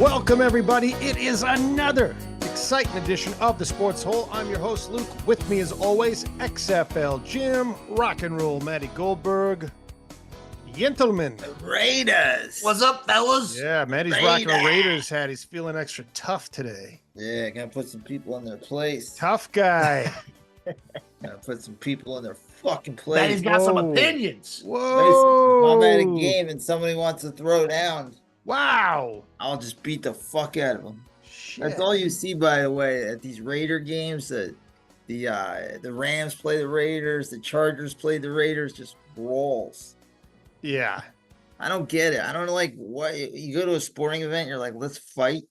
Welcome, everybody. It is another exciting edition of the Sports Hole. I'm your host, Luke. With me, as always, XFL Jim, Rock and Roll Matty Goldberg, Gentlemen. Raiders. What's up, fellas? Yeah, Matty's rocking a Raiders hat. He's feeling extra tough today. Yeah, gotta put some people in their place. Tough guy. Gotta put some people in their fucking place. Matty's got some opinions. Whoa. If I'm at a game and somebody wants to throw down, wow. I'll just beat the fuck out of them. Shit. That's all you see, by the way, at these Raider games. The Rams play the Raiders, the Chargers play the Raiders, just brawls. Yeah. I don't get it. I don't like what you go to a sporting event, you're like, let's fight.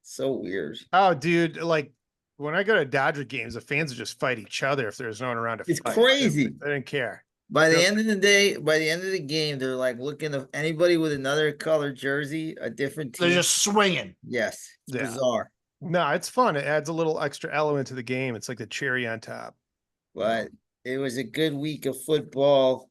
So weird. Oh, dude, like when I go to Dodger games, the fans will just fight each other if there's no one around to fight. It's crazy. They didn't care. By the end of the day, by the end of the game, they're like looking at anybody with another color jersey, a different team. They're just swinging. Yes. It's Yeah. bizarre. No, it's fun. It adds a little extra element to the game. It's like the cherry on top. But it was a good week of football.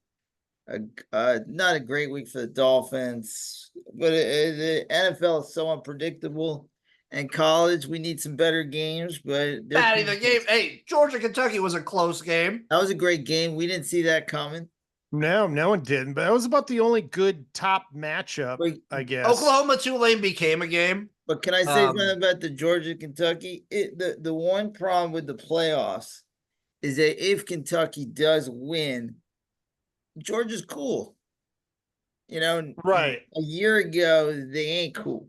Not a great week for the Dolphins, but the NFL is so unpredictable. And college, we need some better games. But Matty, the game. Hey, Georgia, Kentucky was a close game. That was a great game. We didn't see that coming. No one didn't. But that was about the only good top matchup, I guess. Oklahoma Tulane became a game. But can I say something about the Georgia Kentucky? The one problem with the playoffs is that if Kentucky does win, Georgia's cool. You know, right. A year ago, they ain't cool.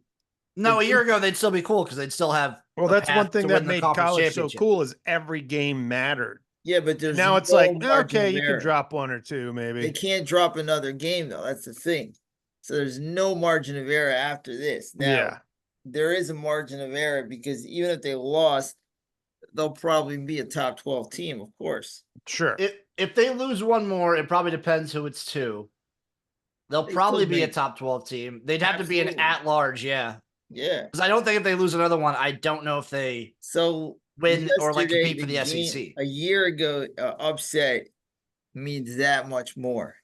No, a year ago, they'd still be cool because they'd still have. Well, that's one thing that made college so cool is every game mattered. Yeah, but there's now it's like, okay, you can drop one or two, maybe. They can't drop another game, though. That's the thing. So there's no margin of error after this. Now, there is a margin of error because even if they lost, they'll probably be a top 12 team, of course. Sure. If they lose one more, it probably depends who it's to. They'll probably be a top 12 team. They'd have to be an at-large, yeah. Yeah. Because I don't think if they lose another one, I don't know if they win or like compete for the SEC. A year ago, upset means that much more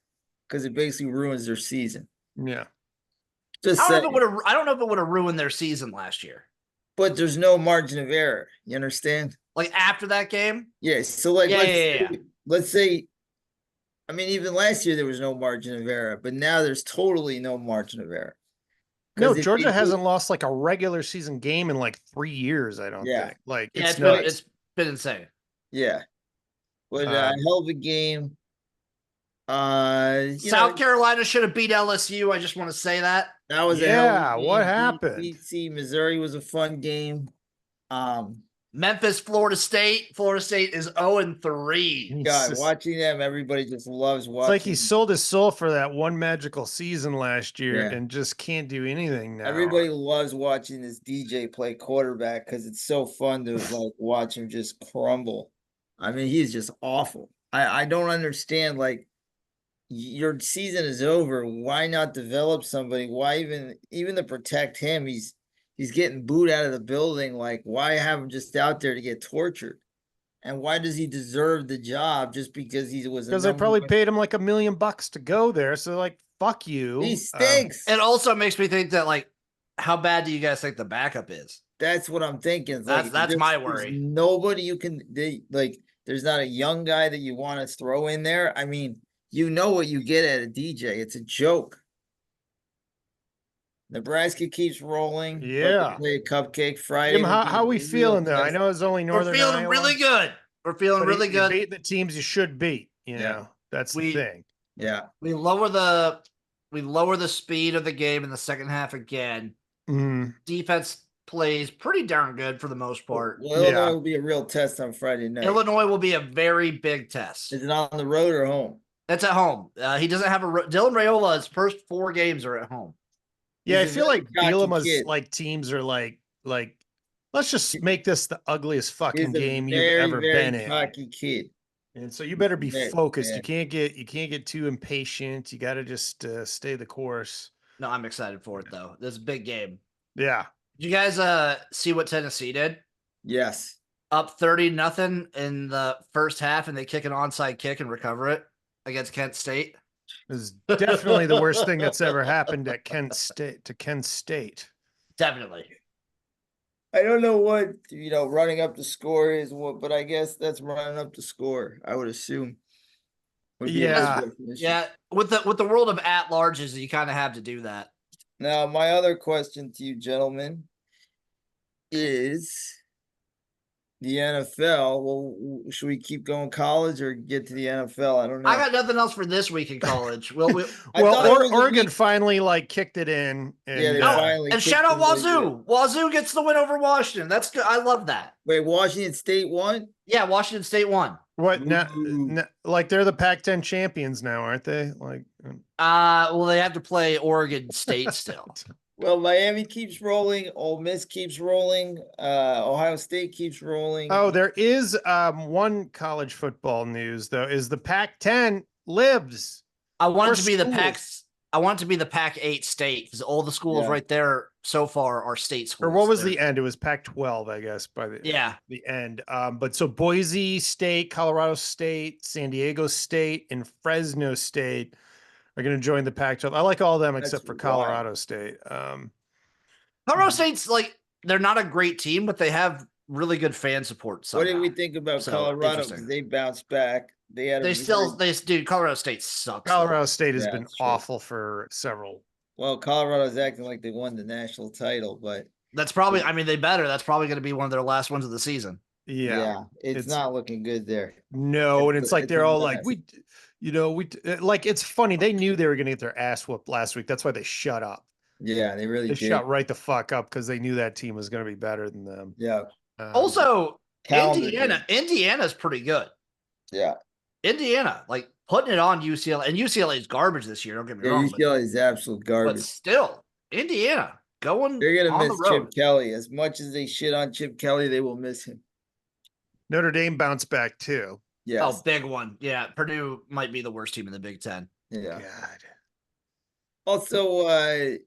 because it basically ruins their season. Yeah. I don't know if it would have ruined their season last year. But there's no margin of error. You understand? Like after that game? Yes. So like let's say, I mean, even last year there was no margin of error, but now there's totally no margin of error. No, Georgia hasn't lost like a regular season game in like 3 years, I don't think. Like it's been insane. Yeah. But hell of a game. South Carolina should have beat LSU. I just want to say that. That was what happened? BC, Missouri was a fun game. Memphis, Florida State. Florida State is 0-3. God, watching them, everybody just loves watching. It's like he sold his soul for that one magical season last year and just can't do anything now. Everybody loves watching this DJ play quarterback because it's so fun to like watch him just crumble. I mean, he's just awful. I don't understand, like, your season is over. Why not develop somebody? Why even to protect him? He's getting booed out of the building. Like, why have him just out there to get tortured? And why does he deserve the job just because he was? Because they probably paid him like $1 million to go there. So like, fuck you. He stinks. It also makes me think that, like, how bad do you guys think the backup is? That's what I'm thinking. That's my worry. Nobody you can there's not a young guy that you want to throw in there. I mean, you know what you get at a DJ. It's a joke. Nebraska keeps rolling. Yeah. Play a cupcake Friday. Jim, how we feeling though? I know it's only Northern We're feeling Iowa, really good. We're feeling really good. Beat the teams you should beat. You know, that's the thing. Yeah. We lower the speed of the game in the second half again. Defense plays pretty darn good for the most part. Well, Illinois will be a real test on Friday night. Illinois will be a very big test. Is it on the road or home? That's at home. He doesn't have Dylan Raiola's first 4 games are at home. Yeah, I feel like Bielema's like teams are like, let's just make this the ugliest fucking game you've ever been in. Cocky kid. And so you better be focused. You can't get too impatient. You got to just stay the course. No, I'm excited for it though. This is a big game. Yeah. Did you guys see what Tennessee did? Yes. Up 30-0 in the first half, and they kick an onside kick and recover it against Kent State. This is definitely the worst thing that's ever happened at Kent State. Definitely. I don't know what running up the score is, but I guess that's running up the score. I would assume. Would be Yeah. Yeah. With the world of at larges, you kind of have to do that. Now, my other question to you, gentlemen, is the NFL. Well, should we keep going college or get to the NFL? I don't know. I got nothing else for this week in college. Well, Oregon finally kicked it in. And, yeah, they finally. And shout out Wazoo. Wazoo gets the win over Washington. That's good. I love that. Wait, Washington State won? Yeah, Washington State won. What now? Like they're the Pac-10 champions now, aren't they? Well, they have to play Oregon State still. Well, Miami keeps rolling. Ole Miss keeps rolling. Ohio State keeps rolling. Oh, there is one college football news though. Is the Pac-10 lives? I want it to be the Pac. I want it to be the Pac-8 state because all the schools right there so far are state schools. Or what was the end? It was Pac-12, I guess, by the end. But so Boise State, Colorado State, San Diego State, and Fresno State are going to join the Pac-12. I like all of them except for Colorado State. Colorado State's they're not a great team, but they have really good fan support. Somehow. What did we think about Colorado? Because they bounced back. Colorado State sucks. Colorado State has been awful for several. Well, Colorado's acting like they won the national title, but that's probably. I mean, they better. That's probably going to be one of their last ones of the season. Yeah, it's not looking good there. No, and it's like they're all like it's funny. They knew they were going to get their ass whooped last week. That's why they shut up. Yeah, they really did. Shut right the fuck up because they knew that team was going to be better than them. Yeah. Also, Indiana's pretty good. Yeah. Indiana, putting it on UCLA, and UCLA is garbage this year. Don't get me wrong. UCLA is absolute garbage. But still, Indiana going. They're gonna miss Chip Kelly as much as they shit on Chip Kelly. They will miss him. Notre Dame bounced back too. Yeah. Oh, big one. Yeah, Purdue might be the worst team in the Big Ten. Yeah. God. Also,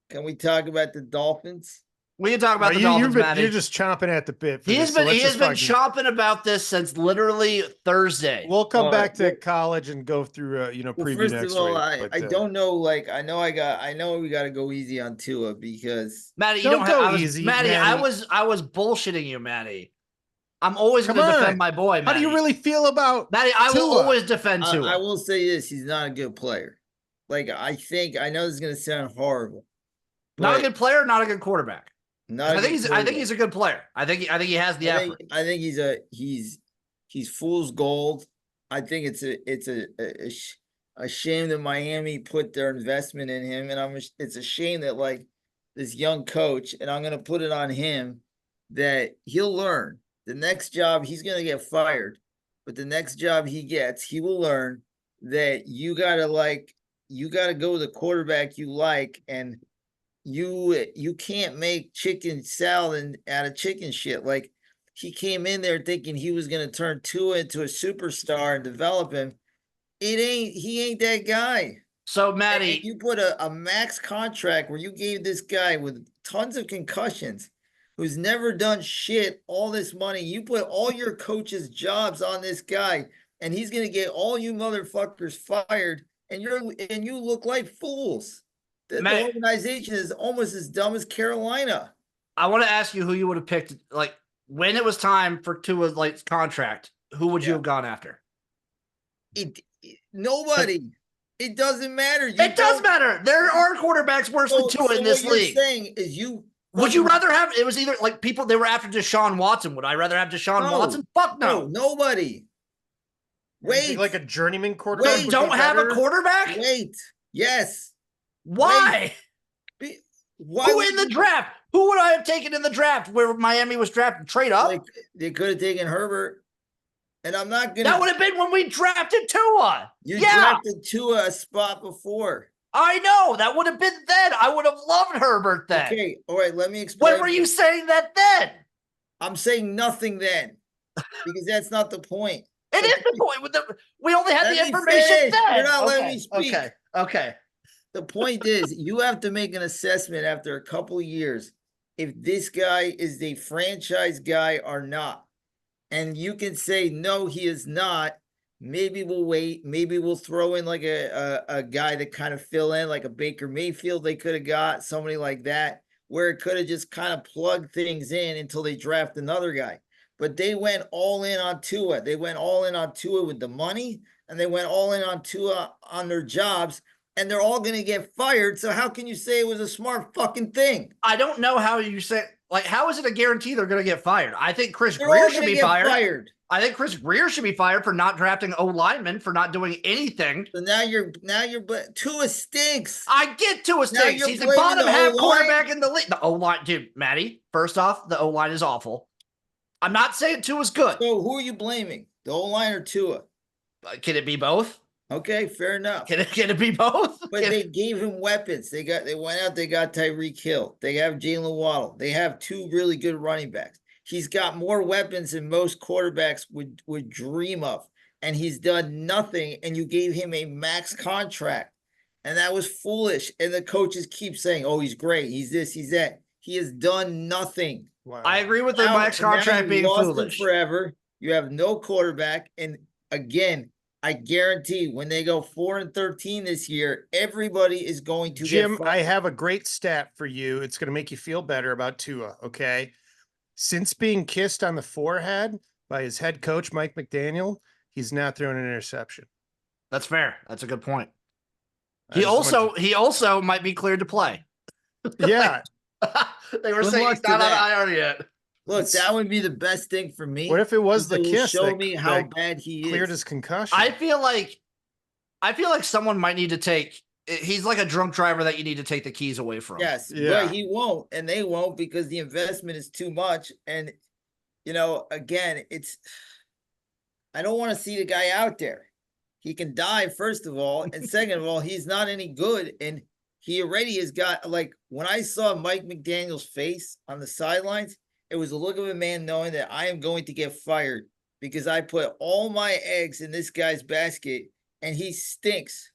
can we talk about the Dolphins? We can talk about the Dolphins, Matty. You're just chomping at the bit. He has been chomping about this since literally Thursday. We'll come back to college and go through preview first next of all, week. I don't know. I know we got to go easy on Tua because Matty, you don't go easy. Matty, I was bullshitting you, Matty. I'm always going to defend my boy, Matty. How do you really feel about Matty? I will always defend Tua. I will say this: he's not a good player. I know this is going to sound horrible. Not a good player, not a good quarterback. I think he's a good player. I think he has the effort. I think he's fool's gold. I think it's a shame that Miami put their investment in him, and it's a shame that this young coach, and I'm gonna put it on him that he'll learn. The next job he's gonna get fired, but the next job he gets, he will learn that you gotta go with the quarterback you like, and you can't make chicken salad out of chicken shit. He came in there thinking he was going to turn Tua into a superstar and develop him. He ain't that guy. So Matty, you put a max contract where you gave this guy with tons of concussions, who's never done shit, all this money. You put all your coaches' jobs on this guy, and he's going to get all you motherfuckers fired, and you look like fools. The organization is almost as dumb as Carolina. I want to ask you who you would have picked. When it was time for Tua's contract, who would you have gone after? Nobody. It doesn't matter. It does matter. There are quarterbacks worse than Tua in this league. What you're saying is would you rather have? It was either people they were after Deshaun Watson. Would I rather have Deshaun Watson? Fuck no. Nobody. Wait. Like a journeyman quarterback. They don't have a quarterback? Wait. Yes. Why? Why who in the draft? Who would I have taken in the draft where Miami was drafted? Trade up? They could have taken Herbert. And I'm not going to. That would have been when we drafted Tua. You drafted Tua a spot before. I know. That would have been then. I would have loved Herbert then. Okay. All right. Let me explain. When were you saying that then? I'm saying nothing then. Because that's not the point. It is the point. We only had the information then. You're not letting me speak. Okay. The point is, you have to make an assessment after a couple of years if this guy is a franchise guy or not. And you can say, no, he is not. Maybe we'll wait. Maybe we'll throw in a guy to kind of fill in, like a Baker Mayfield they could have got, somebody like that. where it could have just kind of plugged things in until they draft another guy. But they went all in on Tua. They went all in on Tua with the money, and they went all in on Tua on their jobs, and they're all going to get fired. So how can you say it was a smart fucking thing? I don't know how you say, like, how is it a guarantee they're going to get fired? I think Chris They're Greer all should going to be get fired. I think Chris Greer should be fired for not drafting O-linemen, for not doing anything. So now you're Tua stinks. I get Tua stinks. He's the bottom half quarterback in the league. The O-line, dude, Matty, first off, the O-line is awful. I'm not saying Tua's good. So who are you blaming? The O-line or Tua? Can it be both? Okay, fair enough. Can it be both? But they gave him weapons. They went out, they got Tyreek Hill. They have Jalen Waddle. They have two really good running backs. He's got more weapons than most quarterbacks would dream of. And he's done nothing. And you gave him a max contract. And that was foolish. And the coaches keep saying, oh, he's great. He's this, he's that. He has done nothing. Wow. I agree with the max contract being foolish. Forever. You have no quarterback. And again, I guarantee when they go 4-13 this year, everybody is going to Jim, I have a great stat for you. It's going to make you feel better about Tua, okay? Since being kissed on the forehead by his head coach, Mike McDaniel, he's not thrown an interception. That's fair. That's a good point. He also might be cleared to play. Yeah. They were saying he's not on IR yet. Look, that would be the best thing for me. What if it was the kiss? Show me how bad he cleared is. his concussion. I feel like someone might need to take. He's like a drunk driver that you need to take the keys away from. Yes, but he won't, and they won't because the investment is too much. And again, I don't want to see the guy out there. He can die, first of all, and second of all, he's not any good. And he already has got, like, when I saw Mike McDaniel's face on the sidelines, it was the look of a man knowing that I am going to get fired because I put all my eggs in this guy's basket and he stinks.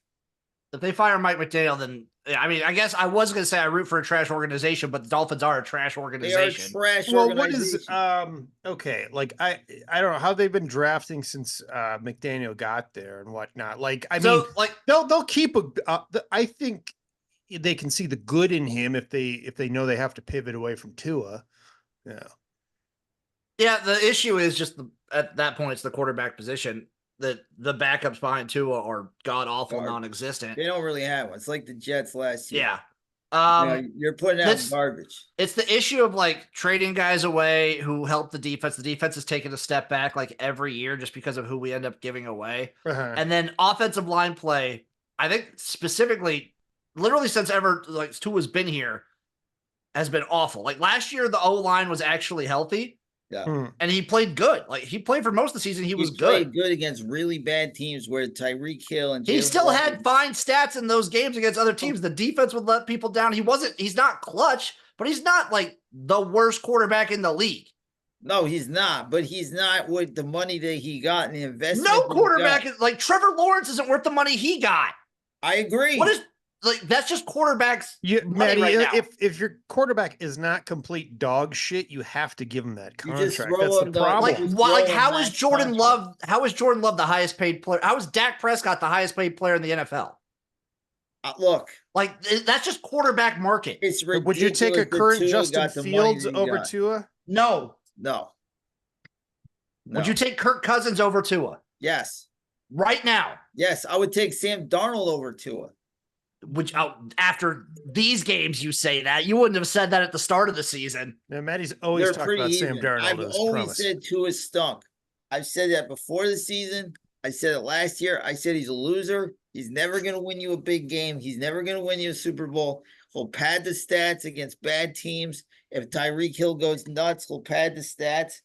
If they fire Mike McDaniel, then, I mean, I guess I was going to say I root for a trash organization, but the Dolphins are a trash organization. They are a trash What organization. is, okay, like, I don't know how they've been drafting since McDaniel got there and whatnot. Like, I mean, like, they'll keep I think they can see the good in him if they know they have to pivot away from Tua. Yeah, the issue is just at that point, it's the quarterback position. That the backups behind Tua are god awful, non-existent. They don't really have one. It's like the Jets last year. Yeah, you're putting out garbage. It's the issue of like trading guys away who help the defense. The defense is taking a step back like every year just because of who we end up giving away. And then offensive line play. I think specifically, literally since ever like Tua's been here, has been awful. Like last year, the O-line was actually healthy. Yeah. And he played good. Like he played for most of the season. He was good. Good against really bad teams where Tyreek Hill and he still had fine stats in those games against other teams. The defense would let people down. He's not clutch, but he's not like the worst quarterback in the league. No, he's not, but he's not with the money that he got and the investment. No quarterback is like Trevor Lawrence isn't worth the money he got. I agree. What is like that's just quarterbacks. Maddie, right if your quarterback is not complete dog shit, you have to give him that contract. That's the problem. Like how is Jordan Love? How is Jordan Love the highest paid player? How is Dak Prescott the highest paid player in the NFL? Look, like that's just quarterback market. It's ridiculous. Would you take a current Justin Fields over Tua? No. Would you take Kirk Cousins over Tua? Yes. Right now? Yes, I would take Sam Darnold over Tua. Which after these games, you say that you wouldn't have said that at the start of the season. Now, Maddie's always talked about Sam Darnold. I've always said Tua stunk. I've said that before the season. I said it last year. I said he's a loser. He's never going to win you a big game. He's never going to win you a Super Bowl. He'll pad the stats against bad teams. If Tyreek Hill goes nuts, he'll pad the stats.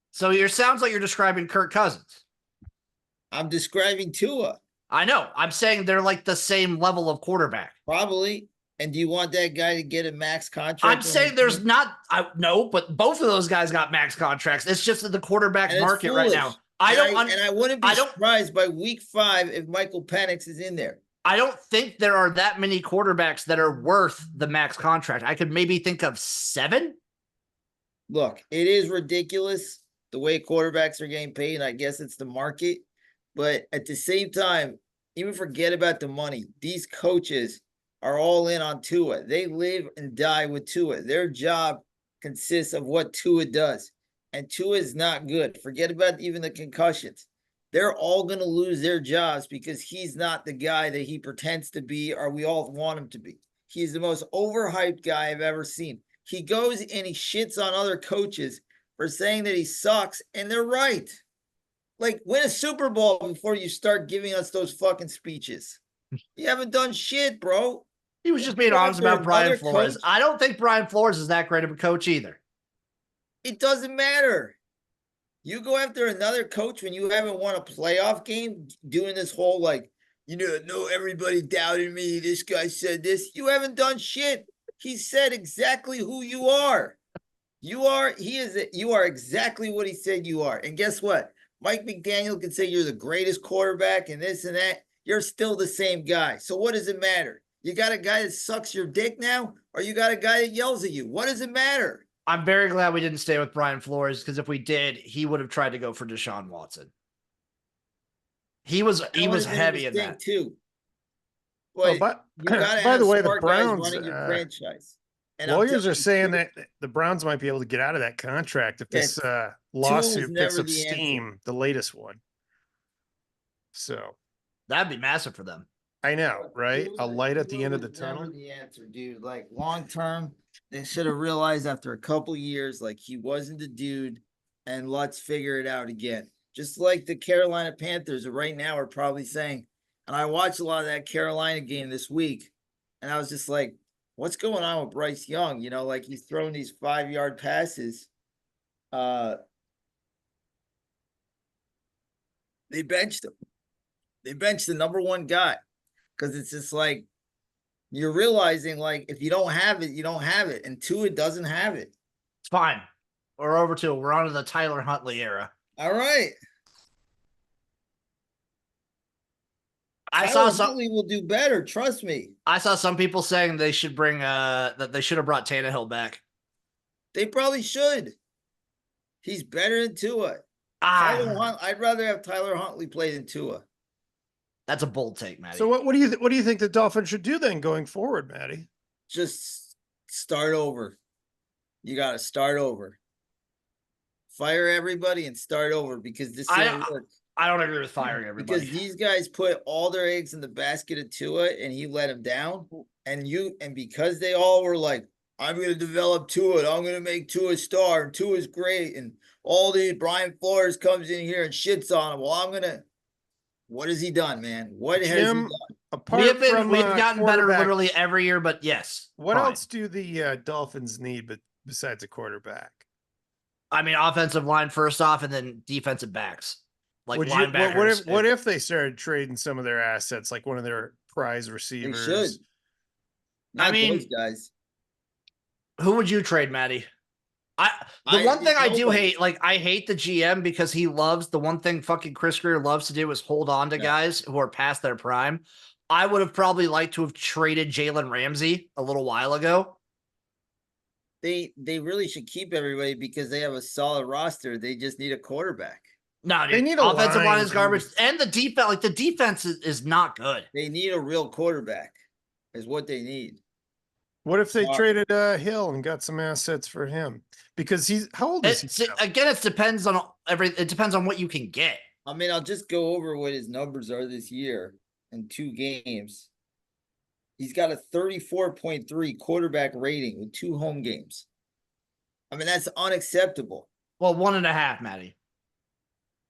So it sounds like you're describing Kirk Cousins. I'm describing Tua. I know. I'm saying they're like the same level of quarterback. Probably. And do you want that guy to get a max contract? I'm saying there's not. No, but both of those guys got max contracts. It's just the quarterback market right now. I wouldn't be surprised by week 5 if Michael Penix is in there. I don't think there are that many quarterbacks that are worth the max contract. I could maybe think of 7. Look, it is ridiculous the way quarterbacks are getting paid. And I guess it's the market. But at the same time, even forget about the money. These coaches are all in on Tua. They live and die with Tua. Their job consists of what Tua does. And Tua is not good. Forget about even the concussions. They're all going to lose their jobs because he's not the guy that he pretends to be or we all want him to be. He's the most overhyped guy I've ever seen. He goes and he shits on other coaches for saying that he sucks, and they're right. Like, win a Super Bowl before you start giving us those fucking speeches. You haven't done shit, bro. He was just being honest about Brian Flores. Coach. I don't think Brian Flores is that great of a coach either. It doesn't matter. You go after another coach when you haven't won a playoff game, doing this whole like, no, everybody doubted me. This guy said this. You haven't done shit. He said exactly who you are. You are exactly what he said you are. And guess what? Mike McDaniel can say you're the greatest quarterback and this and that. You're still the same guy. So what does it matter? You got a guy that sucks your dick now, or you got a guy that yells at you? What does it matter? I'm very glad we didn't stay with Brian Flores, because if we did, he would have tried to go for Deshaun Watson. He was heavy in that too. But by the way, the Browns running your franchise. And lawyers are saying that the Browns might be able to get out of that contract if this lawsuit picks up steam, the latest one. So that'd be massive for them. I know, right? A light at the end of the tunnel. Never the answer, dude. Like long term, they should have realized after a couple years, like he wasn't the dude, and let's figure it out again. Just like the Carolina Panthers right now are probably saying, and I watched a lot of that Carolina game this week, and I was just like, what's going on with Bryce Young? Like he's throwing these 5-yard passes. They benched him. They benched the number one guy. Because it's just like, you're realizing, like, if you don't have it, you don't have it. And Tua doesn't have it. It's fine. We're over to it. We're on to the Tyler Huntley era. All right. Huntley will do better. Trust me. I saw some people saying they should bring that they should have brought Tannehill back. They probably should. He's better than Tua. I'd rather have Tyler Huntley play than Tua. That's a bold take, Matty. So what do you think the Dolphins should do then going forward, Matty? Just start over. You got to start over. Fire everybody and start over because this didn't work. I don't agree with firing everybody. Because these guys put all their eggs in the basket of Tua and he let them down. And because they all were like, I'm going to develop Tua and I'm going to make Tua a star and Tua's great. And all these Brian Flores comes in here and shits on him. Well, what has he done, man? What has he done? We've gotten better literally every year, but yes. What else do the Dolphins need besides a quarterback? I mean, offensive line first off, and then defensive backs. Like linebackers. What if they started trading some of their assets, like one of their prize receivers? They should. Not those guys. Who would you trade, Matty? One thing I do hate, like I hate the GM because the one thing fucking Chris Greer loves to do is hold on to guys who are past their prime. I would have probably liked to have traded Jalen Ramsey a little while ago. They really should keep everybody because they have a solid roster. They just need a quarterback. No, dude, they need offensive line is garbage, and the defense. Like the defense is not good. They need a real quarterback. Is what they need. What if they traded Hill and got some assets for him? Because how old is he? Again, it depends on It depends on what you can get. I mean, I'll just go over what his numbers are this year in 2 games. He's got a 34.3 quarterback rating with 2 home games. I mean, that's unacceptable. Well, 1.5, Matty.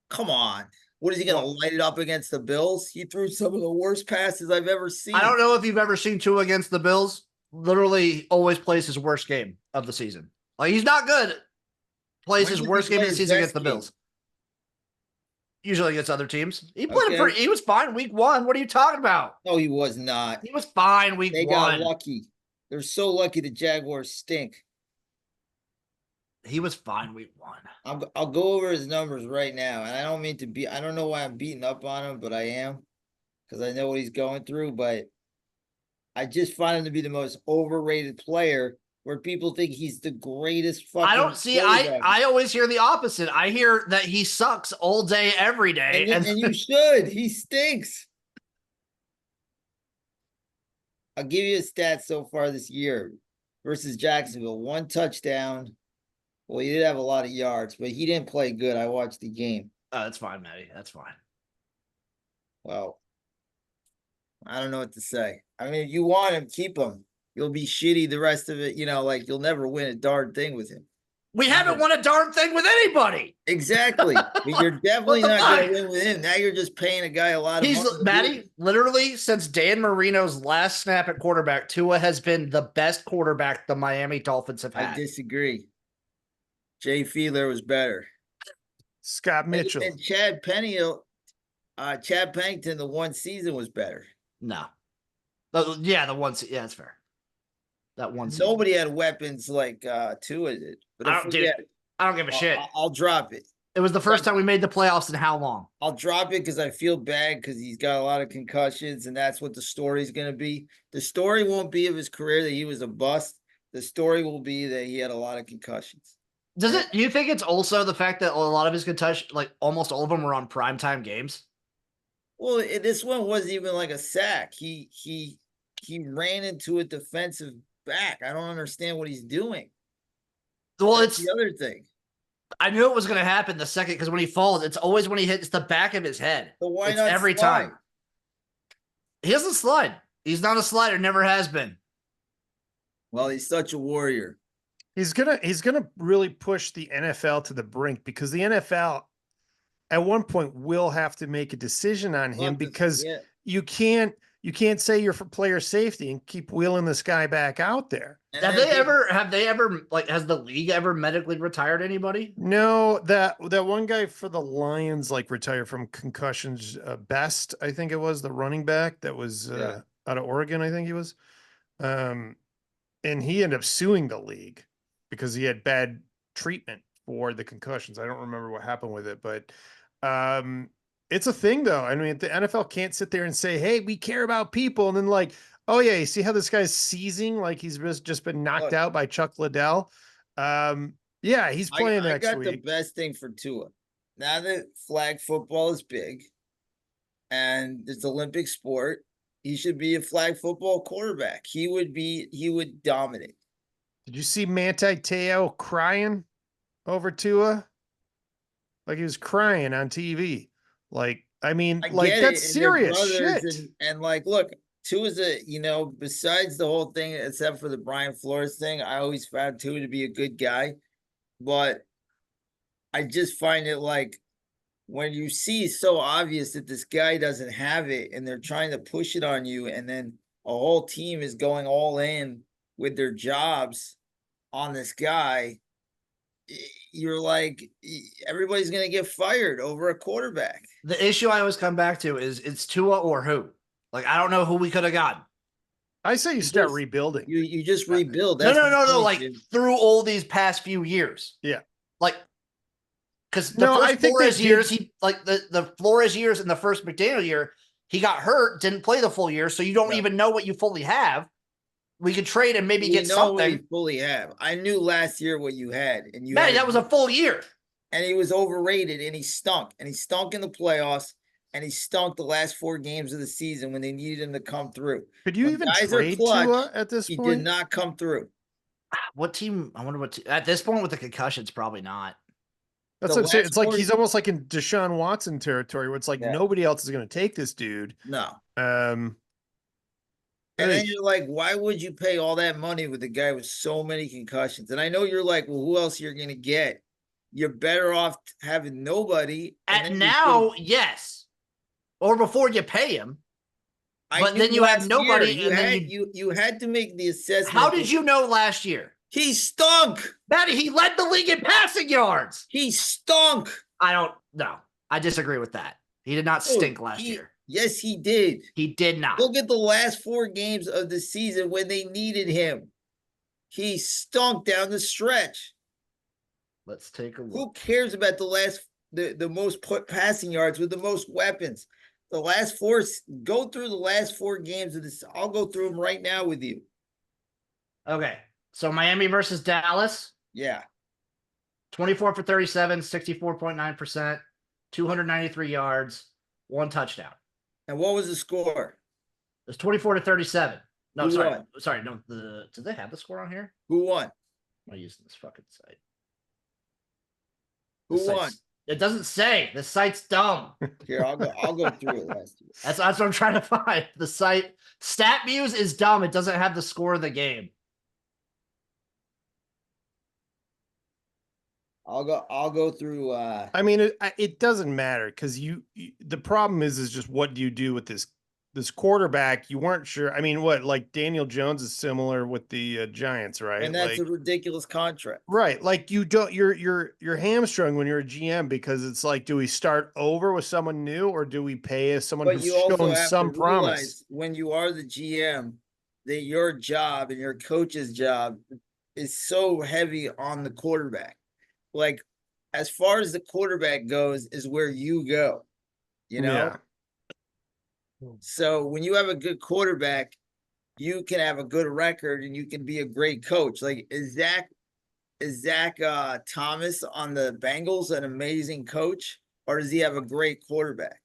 Come on. What is he going to light it up against the Bills? He threw some of the worst passes I've ever seen. I don't know if you've ever seen Tua against the Bills. Literally always plays his worst game of the season. Like he's not good. Plays his worst game of the season against the Bills. Usually against other teams. He played he was fine week 1. What are you talking about? No, he was not. He was fine week 1. They got lucky. They're so lucky the Jaguars stink. He was fine week 1. I'll go over his numbers right now. And I don't mean to I don't know why I'm beating up on him, but I am. Because I know what he's going through, but I just find him to be the most overrated player where people think he's the greatest fucking I don't see I always hear the opposite. I hear that he sucks all day, every day. And you should. He stinks. I'll give you a stat so far this year versus Jacksonville. 1 touchdown. Well, he did have a lot of yards, but he didn't play good. I watched the game. Oh, that's fine, Matty. That's fine. Well, I don't know what to say. I mean, if you want him, keep him. You'll be shitty the rest of it. Like you'll never win a darn thing with him. We haven't won a darn thing with anybody. Exactly. But you're definitely not going to win with him. Now you're just paying a guy a lot of money. Matty, literally since Dan Marino's last snap at quarterback, Tua has been the best quarterback the Miami Dolphins have had. I disagree. Jay Fiedler was better. Scott Mitchell. And Chad Pennington, the one season was better. No. Yeah, the one season. Yeah, that's fair. That one season. Nobody had weapons like Tua did. But I don't give a shit. I'll drop it. It was the first time we made the playoffs in how long? I'll drop it because I feel bad because he's got a lot of concussions, and that's what the story's going to be. The story won't be of his career that he was a bust. The story will be that he had a lot of concussions. Do you think it's also the fact that a lot of his concussions, like almost all of them, were on primetime games? Well, this one wasn't even like a sack. He ran into a defensive back. I don't understand what he's doing. Well, That's the other thing. I knew it was going to happen the second because when he falls, it's always when he hits the back of his head. So why not every slide? time? He doesn't slide. He's not a slider. Never has been. Well, he's such a warrior. He's gonna really push the NFL to the brink because the NFL at one point will have to make a decision on him because you can't say you're for player safety and keep wheeling this guy back out there. Have they ever like has the league ever medically retired anybody? No, that one guy for the Lions like retired from concussions. Best, I think it was the running back that was out of Oregon. I think he was, and he ended up suing the league because he had bad treatment for the concussions. I don't remember what happened with it, but it's a thing though. I mean, the NFL can't sit there and say, "Hey, we care about people," and then like, "Oh yeah, you see how this guy's seizing like he's just been knocked out by Chuck Liddell." Yeah, he's playing next week. I got the best thing for Tua. Now that flag football is big and it's Olympic sport, he should be a flag football quarterback. He would dominate. Did you see Manti Te'o crying over Tua? Like he was crying on TV. Like, I mean, that's serious shit. And like, look, Tua's besides the whole thing, except for the Brian Flores thing, I always found Tua to be a good guy. But I just find it like when you see so obvious that this guy doesn't have it and they're trying to push it on you, and then a whole team is going all in with their jobs on this guy, you're like, everybody's going to get fired over a quarterback. The issue I always come back to is it's Tua or who. Like, I don't know who we could have gotten. I say you start rebuilding. You just rebuild. No. Like through all these past few years. Yeah. Like, because the first Flores years, the Flores years and the first McDaniel year, he got hurt, didn't play the full year, so you don't even know what you fully have. We could trade and maybe get something. What you fully have. I knew last year what you had, and that was a full year. And he was overrated, and he stunk, in the playoffs, and he stunk the last 4 games of the season when they needed him to come through. Could you even trade Tua at this point? He did not come through. What team? I wonder what team. At this point with the concussions, probably not. That's what I'm saying. It's like he's almost like in Deshaun Watson territory, where it's like nobody else is going to take this dude. No. And then you're like, why would you pay all that money with a guy with so many concussions? And I know you're like, well, who else you're going to get? You're better off having nobody. Yes. Or before you pay him. But then you have nobody. You had to make the assessment. How did you know last year? He stunk. Matty, he led the league in passing yards. He stunk. I don't know. I disagree with that. He did not stink last year. Yes, he did. He did not. Look at the last 4 games of the season when they needed him. He stunk down the stretch. Let's take a look. Who cares about the most passing yards with the most weapons? The last 4, go through the last 4 games of this. I'll go through them right now with you. Okay. So Miami versus Dallas. Yeah. 24 for 37, 64.9%, 293 yards, 1 touchdown. And what was the score? It was 24 to 37. No, Who sorry. won? Sorry, no. Did they have the score on here? Who won? Am I using this fucking site? Who won? It doesn't say. The site's dumb. Here, I'll go through it last year. That's what I'm trying to find. The site StatMuse is dumb. It doesn't have the score of the game. I'll go through. I mean, it doesn't matter because the problem is just what do you do with this quarterback? You weren't sure. I mean, what, like Daniel Jones is similar with the Giants, right? And that's like, a ridiculous contract, right? Like you're hamstrung when you're a GM because it's like, do we start over with someone new or do we pay someone but who's you also shown have some to promise? realize when you are the GM that your job and your coach's job is so heavy on the quarterback. Like, as far as the quarterback goes, is where you go, you know? Yeah. So when you have a good quarterback, you can have a good record and you can be a great coach. Like, is Zach Thomas on the Bengals an amazing coach, or does he have a great quarterback?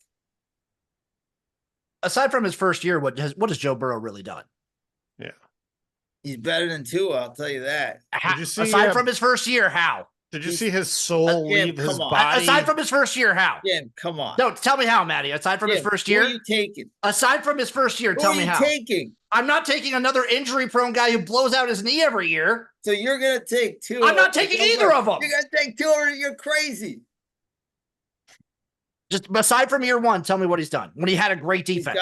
Aside from his first year, what has Joe Burrow really done? Yeah. He's better than Tua, I'll tell you that. Did you see, aside from his first year, how? Did you see his soul leave his body? Aside from his first year, how? Jim, come on. No, tell me how, Matty. Aside from his first year? Who are you taking? Aside from his first year, tell me how. Who are you taking? I'm not taking another injury-prone guy who blows out his knee every year. So you're going to take Tua. I'm not taking either of them. You're going to take Tua. You're crazy. Just aside from year one, tell me what he's done. When he had a great defense.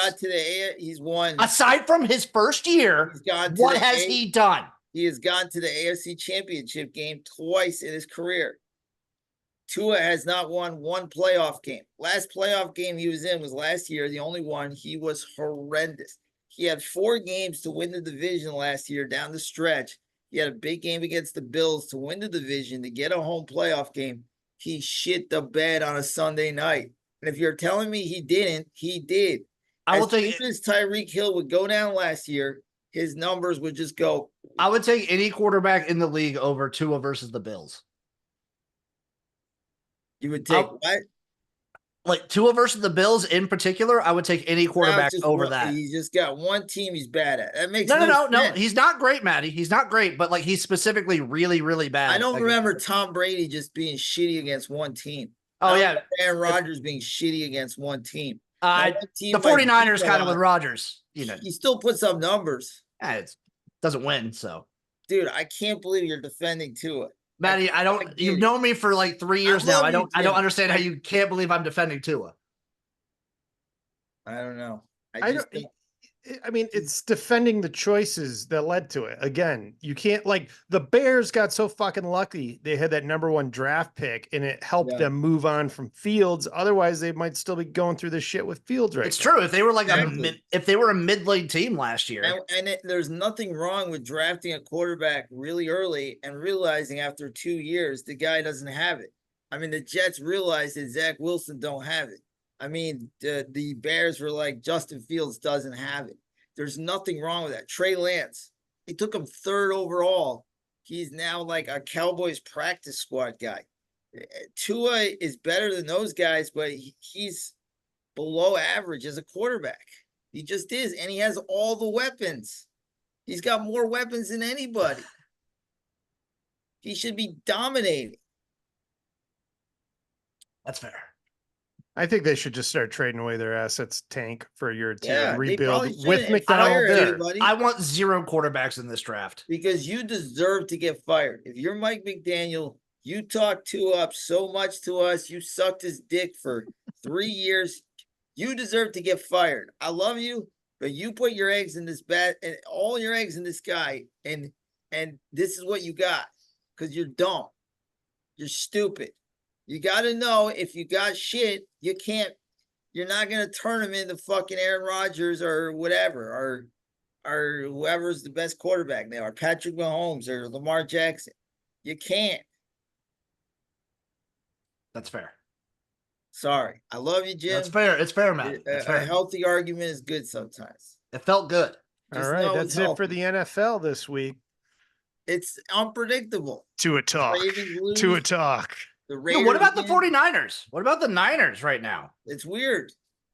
He's won. Aside from his first year, what has he done? He has gone to the AFC Championship game twice in his career. Tua has not won one playoff game. Last playoff game he was in was last year, the only one. He was horrendous. He had 4 games to win the division last year down the stretch. He had a big game against the Bills to win the division, to get a home playoff game. He shit the bed on a Sunday night. And if you're telling me he didn't, he did. As soon as Tyreek Hill would go down last year, his numbers would just go. I would take any quarterback in the league over Tua versus the Bills. You would take what? Like Tua versus the Bills in particular, I would take any quarterback over that. He's just got one team he's bad at. That makes no. He's not great, Matty. He's not great, but like he's specifically really, really bad. I don't remember Tom Brady just being shitty against one team. Oh, yeah. Aaron Rodgers being shitty against one team. The 49ers kind of with Rodgers. You know, he still puts up numbers. It doesn't win, so. Dude, I can't believe you're defending Tua. Matty, you've known me for like 3 years now. I don't understand how you can't believe I'm defending Tua. I don't know. I mean, it's defending the choices that led to it. Again, you can't, like, the Bears got so fucking lucky. They had that #1 draft pick and it helped them move on from Fields. Otherwise, they might still be going through this shit with Fields right now. It's true. If they were like if they were a mid-league team last year. There's nothing wrong with drafting a quarterback really early and realizing after 2 years, the guy doesn't have it. I mean, the Jets realized that Zach Wilson don't have it. I mean, the Bears were like, Justin Fields doesn't have it. There's nothing wrong with that. Trey Lance, they took him 3rd overall. He's now like a Cowboys practice squad guy. Tua is better than those guys, but he's below average as a quarterback. He just is, and he has all the weapons. He's got more weapons than anybody. He should be dominating. That's fair. I think they should just start trading away their assets, tank for a year or two, and rebuild with McDonald there. I want 0 quarterbacks in this draft. Because you deserve to get fired. If you're Mike McDaniel, you talked Tua up so much to us, you sucked his dick for 3 years. You deserve to get fired. I love you, but you put your eggs in this bat and all your eggs in this guy, and this is what you got. Because you're dumb. You're stupid. You got to know if you got shit, you're not going to turn him into fucking Aaron Rodgers or whatever, or whoever's the best quarterback now, or Patrick Mahomes or Lamar Jackson. You can't. That's fair. Sorry. I love you, Jim. That's fair. It's fair, man. A healthy argument is good sometimes. It felt good. All right. That's it for the NFL this week. It's unpredictable. Tua talk. The What about the 49ers? What about the Niners right now? It's weird.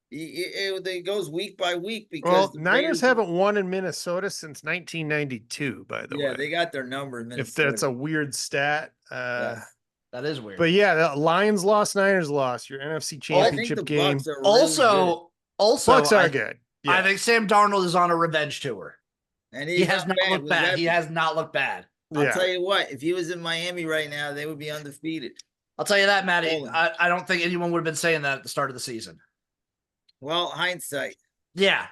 It goes week by week because Well, the Niners Raiders haven't won in Minnesota since 1992, by the way. Yeah, they got their number in If Minnesota. that's a weird stat. Yes. That is weird. But yeah, the Lions lost, Niners lost. Your NFC I think Championship the game. Bucks are really good. Also, Bucks are good. Yeah. I think Sam Darnold is on a revenge tour. And He has not looked bad. He has not looked bad. I'll tell you what, if he was in Miami right now, they would be undefeated. I'll tell you that, Matty. I don't think anyone would have been saying that at the start of the season. Well, hindsight. Yeah.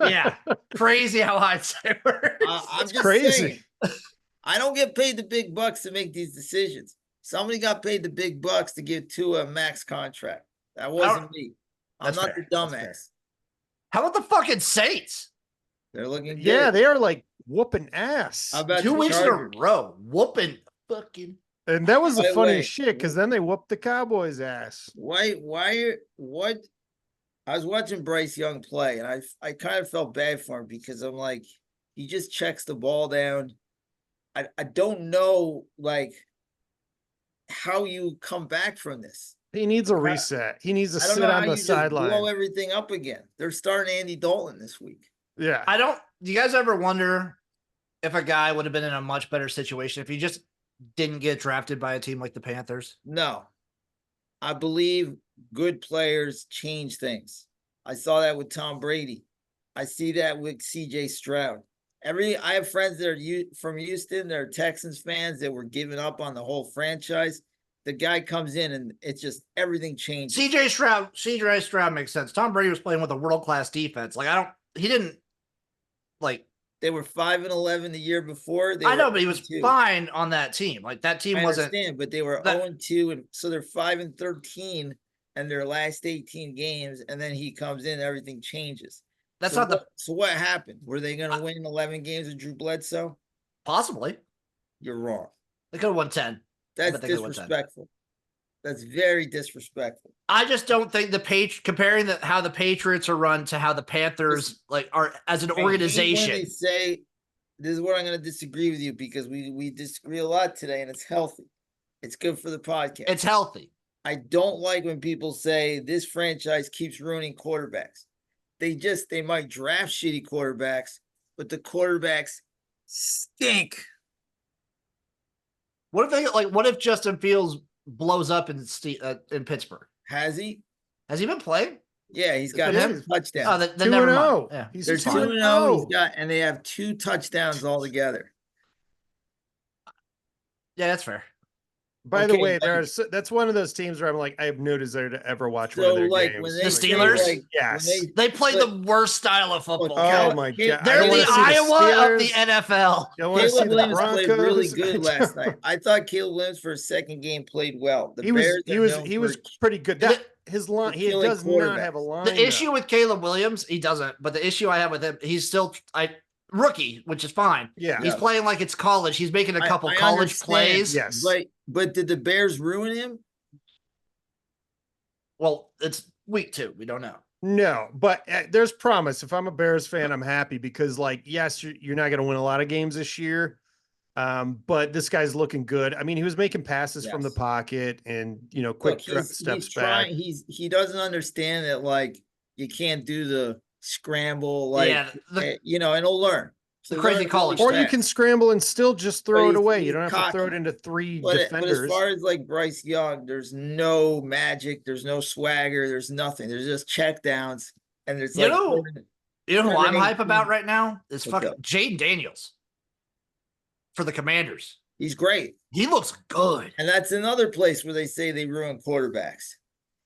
Yeah. Crazy how hindsight works. I'm just crazy. Saying, I don't get paid the big bucks to make these decisions. Somebody got paid the big bucks to give Tua a max contract. That wasn't me. I'm not the dumbass. How about the fucking Saints? They're looking good. Yeah, they are like whooping ass. How about 2 weeks in a row? Whooping fucking. And that was the funniest shit because then they whooped the Cowboys' ass. What? I was watching Bryce Young play, and I kind of felt bad for him because I'm like, he just checks the ball down. I don't know, like, how you come back from this. He needs a reset. He needs to sit on the sideline. Blow everything up again. They're starting Andy Dalton this week. Yeah. Do you guys ever wonder if a guy would have been in a much better situation if he just didn't get drafted by a team like the Panthers? No. I believe good players change things. I saw that with Tom Brady. I see that with CJ Stroud. I have friends that are from Houston, they're Texans fans that were giving up on the whole franchise. The guy comes in and it's just everything changes. CJ Stroud makes sense. Tom Brady was playing with a world-class defense. He didn't like. They were 5-11 the year before. I know, but he was fine on that team. Like that team wasn't. I understand, but they were 0-2, and so they're 5-13 in their last 18 games, and then he comes in, everything changes. So what happened? Were they going to win 11 games with Drew Bledsoe? Possibly. You're wrong. They could have won 10. That's disrespectful. That's very disrespectful. I just don't think comparing how the Patriots are run to how the Panthers are as an organization. When they say, this is what I'm going to disagree with you because we disagree a lot today, and it's healthy. It's good for the podcast. It's healthy. I don't like when people say this franchise keeps ruining quarterbacks. They might draft shitty quarterbacks, but the quarterbacks stink. What if Justin Fields blows up in Pittsburgh? Has he? Has he been playing? Yeah, he's got him touchdowns. Oh, then never mind. Yeah, they're 2-0. And they have 2 touchdowns altogether. Yeah, that's fair. By the way, that's one of those teams where I'm like, I have no desire to ever watch one of their games. The Steelers? Yes. They play the worst style of football. Oh, my God. They're the Iowa of the NFL. Caleb Williams played really good last night. I thought Caleb Williams for his second game played well. He was pretty good. His line, he does not have a line. The issue with Caleb Williams, he doesn't. But the issue I have with him, he's still rookie, which is fine. Yeah. He's playing like it's college. He's making a couple college plays. Yes. But did the Bears ruin him? Well, it's week 2. We don't know. No, but there's promise. If I'm a Bears fan, I'm happy because, yes, you're not going to win a lot of games this year. But this guy's looking good. I mean, he was making passes from the pocket and, quick steps back. He doesn't understand that, you can't do the scramble, and he'll learn. The crazy college. Or you can scramble and still just throw it away. You don't have to throw it into 3 defenders. But as far as Bryce Young, there's no magic, there's no swagger, there's nothing. There's just check downs. And there's you know who I'm hype about right now is fucking Jaden Daniels for the Commanders. He's great. He looks good. And that's another place where they say they ruin quarterbacks.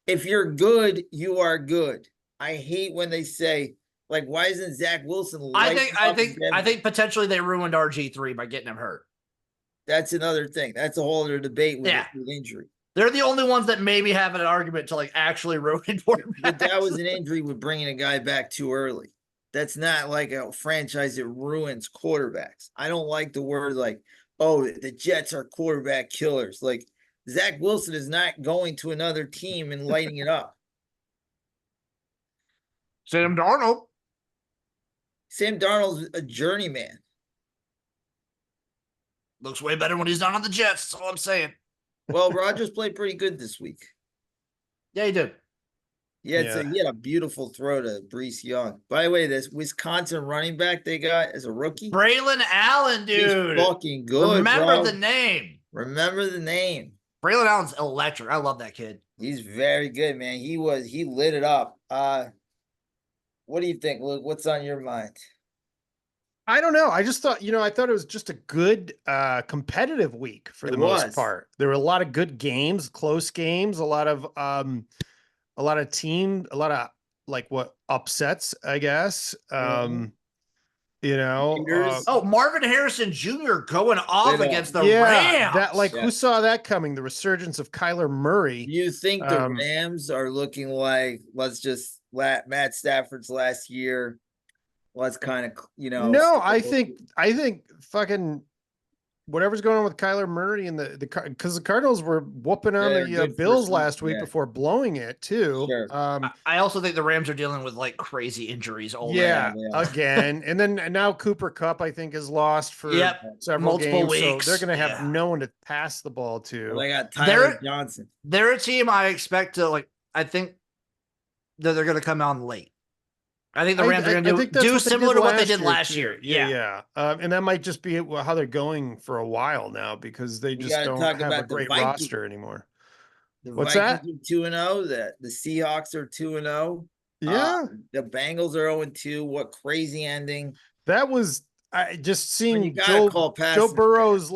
If you're good, you are good. I hate when they say, why isn't Zach Wilson? I think potentially they ruined RG3 by getting him hurt. That's another thing. That's a whole other debate with injury. They're the only ones that maybe have an argument to actually ruin quarterbacks. But that was an injury with bringing a guy back too early. That's not like a franchise that ruins quarterbacks. I don't like the word the Jets are quarterback killers. Zach Wilson is not going to another team and lighting it up. Sam Darnold's a journeyman. Looks way better when he's not on the Jets. That's all I'm saying. Well, Rodgers played pretty good this week. Yeah, he did. He had a beautiful throw to Bryce Young. By the way, this Wisconsin running back they got as a rookie, Braylon Allen, dude. He's fucking good. Remember the name. Remember the name. Braylon Allen's electric. I love that kid. He's very good, man. He lit it up. What do you think, Luke? What's on your mind? I don't know. I just thought, I thought it was just a good competitive week for the most part. There were a lot of good games, close games, a lot of upsets, I guess. Marvin Harrison Jr. going off against the Rams. Who saw that coming? The resurgence of Kyler Murray. You think the Rams are looking like Matt Stafford's last year was kind of, No, I think fucking whatever's going on with Kyler Murray and because the Cardinals were whooping on the Bills last week before blowing it too. Sure. I also think the Rams are dealing with like crazy injuries. Again. And then now Cooper Kupp, I think, is lost for several multiple games, weeks. so they're going to have no one to pass the ball to. Well, they got Tyler Johnson. They're a team I expect to I think that they're going to come on late. I think the Rams are going to do similar to what they did last year. Yeah. And that might just be how they're going for a while now because they just don't have a great roster anymore. What's that? 2-0. The Seahawks are 2-0. Yeah. The Bengals are 0-2. What crazy ending. That was just seeing Joe Burrow's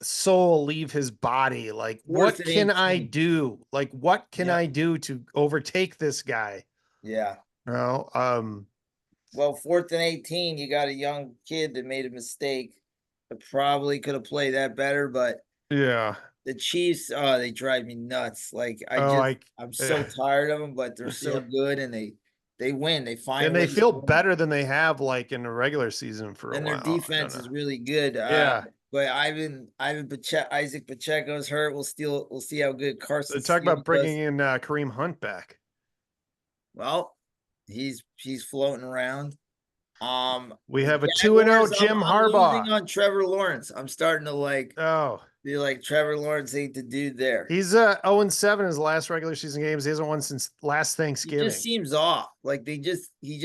soul leave his body. What can I do? What can I do to overtake this guy? Yeah. No. Well, 4th and 18, you got a young kid that made a mistake. That probably could have played that better, but the Chiefs, they drive me nuts. I'm so tired of them, but they're so good and they win. They find and they feel better than they have in a regular season for a while. And their defense is really good. But Isaac Pacheco's hurt. We'll see how good Carson. They talk about bringing in Kareem Hunt back. Well, he's floating around. We have a 2-0 Jim Harbaugh. I'm losing on Trevor Lawrence. I'm starting to be like Trevor Lawrence ain't the dude there. He's 0-7 in his last regular season games. He hasn't won since last Thanksgiving. He just seems off. He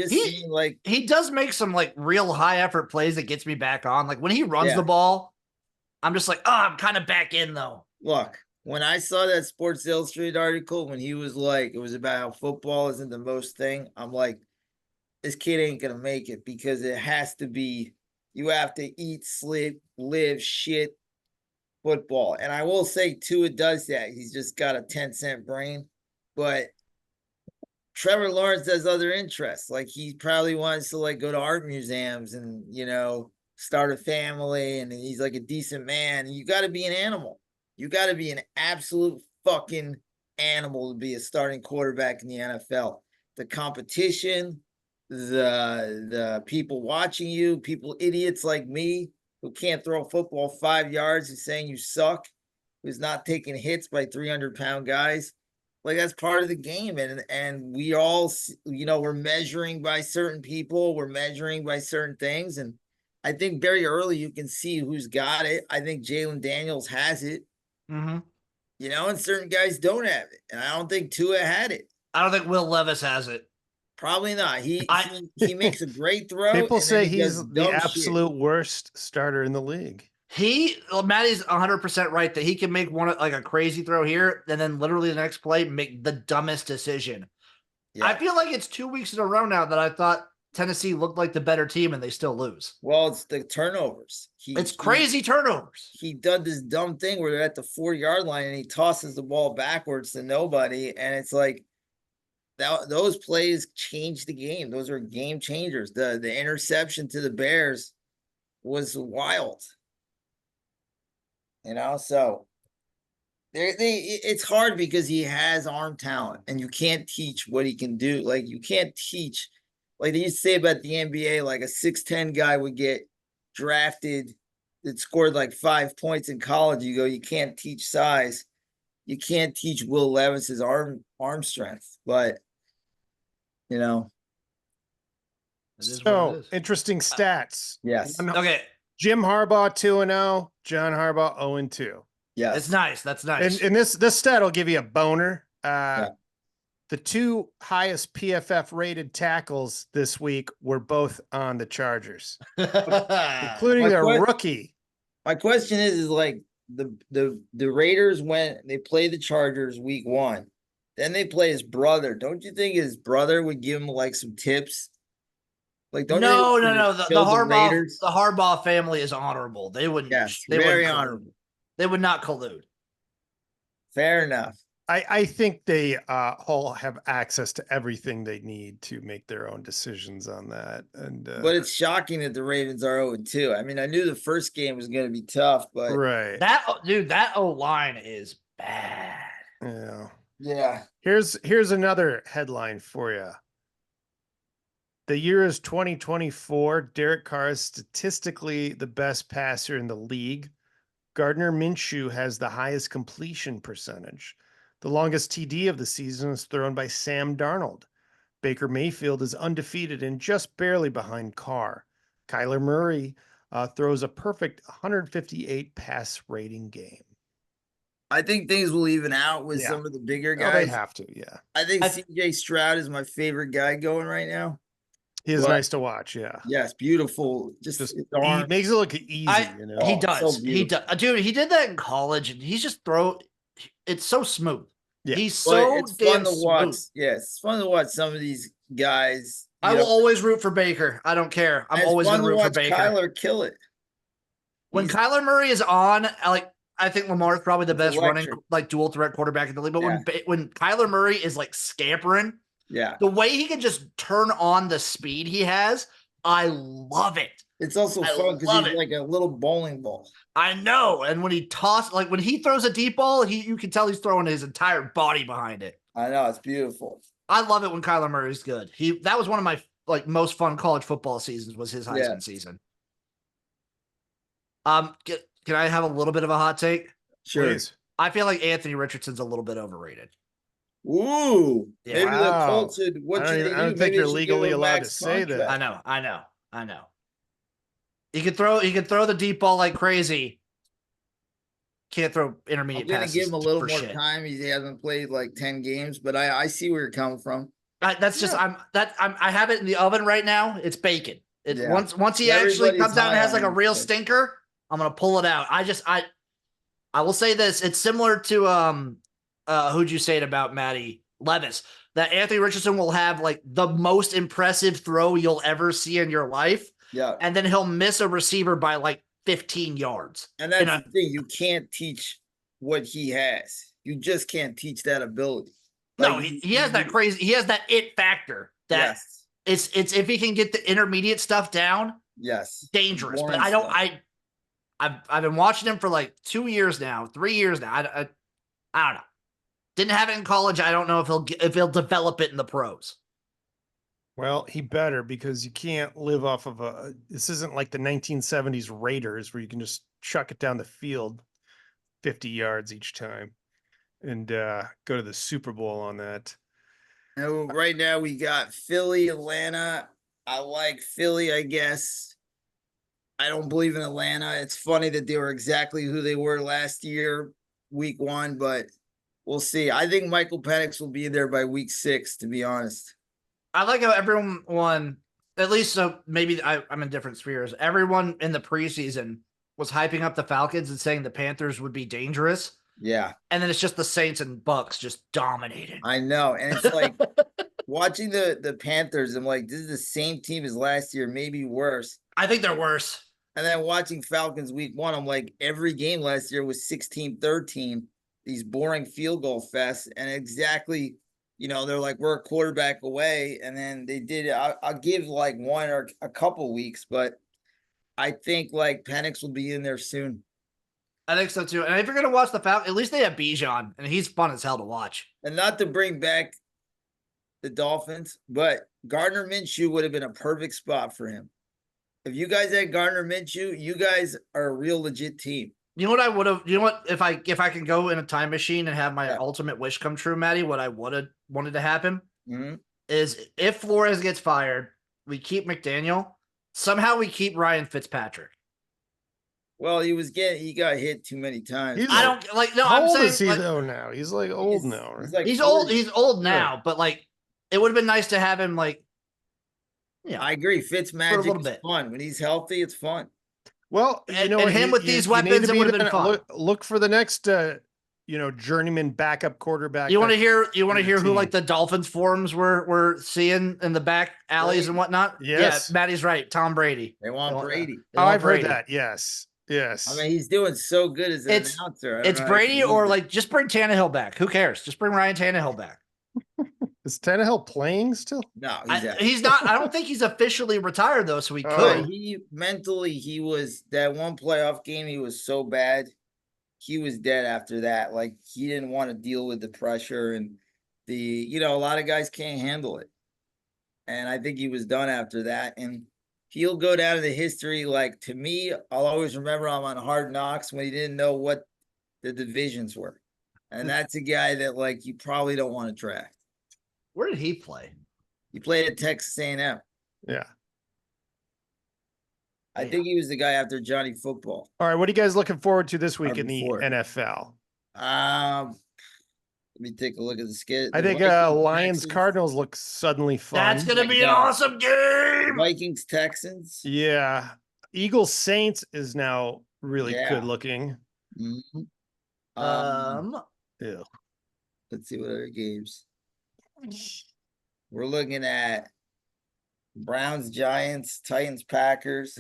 seems like he does make some real high effort plays that gets me back on. When he runs the ball, I'm just I'm kind of back in though. Look, when I saw that Sports Illustrated article, when he was it was about how football isn't the most thing, I'm like, this kid ain't going to make it because it has to be, you have to eat, sleep, live, shit football. And I will say, Tua does that. He's just got a 10-cent brain. But Trevor Lawrence has other interests. He probably wants to go to art museums and, start a family. And he's a decent man. And you got to be an animal. You got to be an absolute fucking animal to be a starting quarterback in the NFL. The competition, the people watching you, idiots like me who can't throw a football 5 yards and saying you suck, who's not taking hits by 300-pound guys. That's part of the game. And we all, we're measuring by certain people. We're measuring by certain things. And I think very early you can see who's got it. I think Jalen Daniels has it. Mm-hmm. And certain guys don't have it. And I don't think Tua had it. I don't think Will Levis has it. Probably not. He makes a great throw. People say he's the absolute worst starter in the league. Matty's 100% right that he can make one a crazy throw here, and then literally the next play make the dumbest decision. Yeah. I feel like it's 2 weeks in a row now that I thought Tennessee looked like the better team and they still lose. Well, it's the turnovers. It's crazy turnovers. He did this dumb thing where they're at the 4-yard line and he tosses the ball backwards to nobody. And it's those plays changed the game. Those are game changers. The interception to the Bears was wild. So it's hard because he has arm talent and you can't teach what he can do. You can't teach. They used to say about the NBA, a 6'10" guy would get drafted that scored 5 points in college. You go, you can't teach size. You can't teach Will Levis's arm strength. But, So, interesting stats. Yes. Okay. Jim Harbaugh 2-0, John Harbaugh 0-2. Yeah. It's nice. That's nice. And this stat will give you a boner. the two highest PFF rated tackles this week were both on the Chargers, including their rookie. My question is like the Raiders, when they play the Chargers week 1, then they play his brother. Don't you think his brother would give him like some tips? Like, don't no. you The Harbaugh family is honorable. They wouldn't. Yes, they very wouldn't honorable. They would not collude. Fair enough. I think they all have access to everything they need to make their own decisions on that. And but it's shocking that the Ravens are 0-2. I mean, I knew the first game was going to be tough, but that O-line is bad. Yeah. Yeah. Here's another headline for you. The year is 2024. Derek Carr is statistically the best passer in the league. Gardner Minshew has the highest completion percentage. The longest TD of the season is thrown by Sam Darnold. Baker Mayfield is undefeated and just barely behind Carr. Kyler Murray throws a perfect 158 pass rating game. I think things will even out with some of the bigger guys. Oh, they have to, yeah. I think CJ Stroud is my favorite guy going right now. He is nice to watch, yeah. Yes, beautiful. Just he makes it look easy, you know. He does. So he does. Dude, he did that in college, and he's just it's so smooth. Yeah. He's so damn smooth. Yes, it's fun to watch some of these guys. I will always root for Baker. I don't care. I'm always going to root for Baker. Kyler kill it. When Kyler Murray is on, I think Lamar is probably the best running dual threat quarterback in the league. But when Kyler Murray is like scampering, the way he can just turn on the speed he has, I love it. It's also fun because he's like a little bowling ball. I know. And when he when he throws a deep ball, you can tell he's throwing his entire body behind it. I know, it's beautiful. I love it when Kyler Murray's good. That was one of my most fun college football seasons was his Heisman season. Can I have a little bit of a hot take? Sure. Please. I feel like Anthony Richardson's a little bit overrated. Ooh. Yeah. Maybe the Colts should I don't think you're legally allowed to say that. I know. He could throw the deep ball like crazy. Can't throw intermediate passes. I'm going to give him a little more time. He hasn't played like 10 games, but I see where you're coming from. I have it in the oven right now. It's bacon. Once he actually comes out and has like a real stinker, I'm going to pull it out. I will say this. It's similar to who'd you say it about, Matty Levis, that Anthony Richardson will have like the most impressive throw you'll ever see in your life. Yeah. And then he'll miss a receiver by like 15 yards. And that's the thing. You can't teach what he has. You just can't teach that ability. No, he has that crazy. He has that it factor. That it's if he can get the intermediate stuff down. Yes. Dangerous. But I've been watching him for like 2 years now, 3 years now. I don't know. Didn't have it in college. I don't know if he'll develop it in the pros. Well, he better, because you can't live off of this isn't like the 1970s Raiders where you can just chuck it down the field 50 yards each time and go to the Super Bowl on that. Now, right now we got Philly, Atlanta. I like Philly, I guess. I don't believe in Atlanta. It's funny that they were exactly who they were last year, week 1, but we'll see. I think Michael Penix will be there by week 6, to be honest. I like how everyone, at least so maybe I'm in different spheres. Everyone in the preseason was hyping up the Falcons and saying the Panthers would be dangerous. Yeah. And then it's just the Saints and Bucks just dominating. I know. And it's like watching the Panthers, I'm like, this is the same team as last year, maybe worse. I think they're worse. And then watching Falcons week 1, I'm like, every game last year was 16-13, these boring field goal fests. And exactly, they're like, we're a quarterback away. And then they did it. I'll give like one or a couple weeks, but I think like Penix will be in there soon. I think so too. And if you're going to watch the Falcons, at least they have Bijan, and he's fun as hell to watch. And not to bring back the Dolphins, but Gardner Minshew would have been a perfect spot for him. If you guys had Gardner Minshew, you guys are a real legit team. You know what I would have? You know what? If I can go in a time machine and have my ultimate wish come true, Matty, what I would have wanted to happen is if Flores gets fired, we keep McDaniel. Somehow we keep Ryan Fitzpatrick. Well, he got hit too many times. I don't like. No, How I'm old saying is he like, though now? He's like old now, right? He's like he's 40. old. He's old now, but like it would have been nice to have him like. Yeah, I agree. for a Fitzmagic little is bit. fun. When he's healthy, it's fun. Well, you know and what? him with these weapons, it would have been fun. Look for the next, journeyman backup quarterback. You want to hear? You want to hear who team. like the Dolphins forums were seeing in the back alleys and whatnot? Yes. Yeah, Maddie's right. Tom Brady. They want Brady. I've heard that. Yes. I mean, he's doing so good as an announcer. It's Brady or like just bring Tannehill back. Who cares? Just bring Ryan Tannehill back. Is Tannehill playing still? No, he's not. I don't think he's officially retired though, so he could. He was that one playoff game. He was so bad, he was dead after that. Like he didn't want to deal with the pressure and a lot of guys can't handle it. And I think he was done after that. And he'll go down to the history. Like to me, I'll always remember him on Hard Knocks when he didn't know what the divisions were, and that's a guy that like you probably don't want to draft. Where did he play? He played at Texas A&M. Yeah. I think he was the guy after Johnny Football. All right. What are you guys looking forward to this week in the NFL? Let me take a look at the schedule. I think Lions Cardinals look suddenly fun. That's going to be an awesome game. Vikings Texans. Yeah. Eagles Saints is now really good looking. Mm-hmm. Ew. Let's see what other games. We're looking at Browns, Giants, Titans, Packers,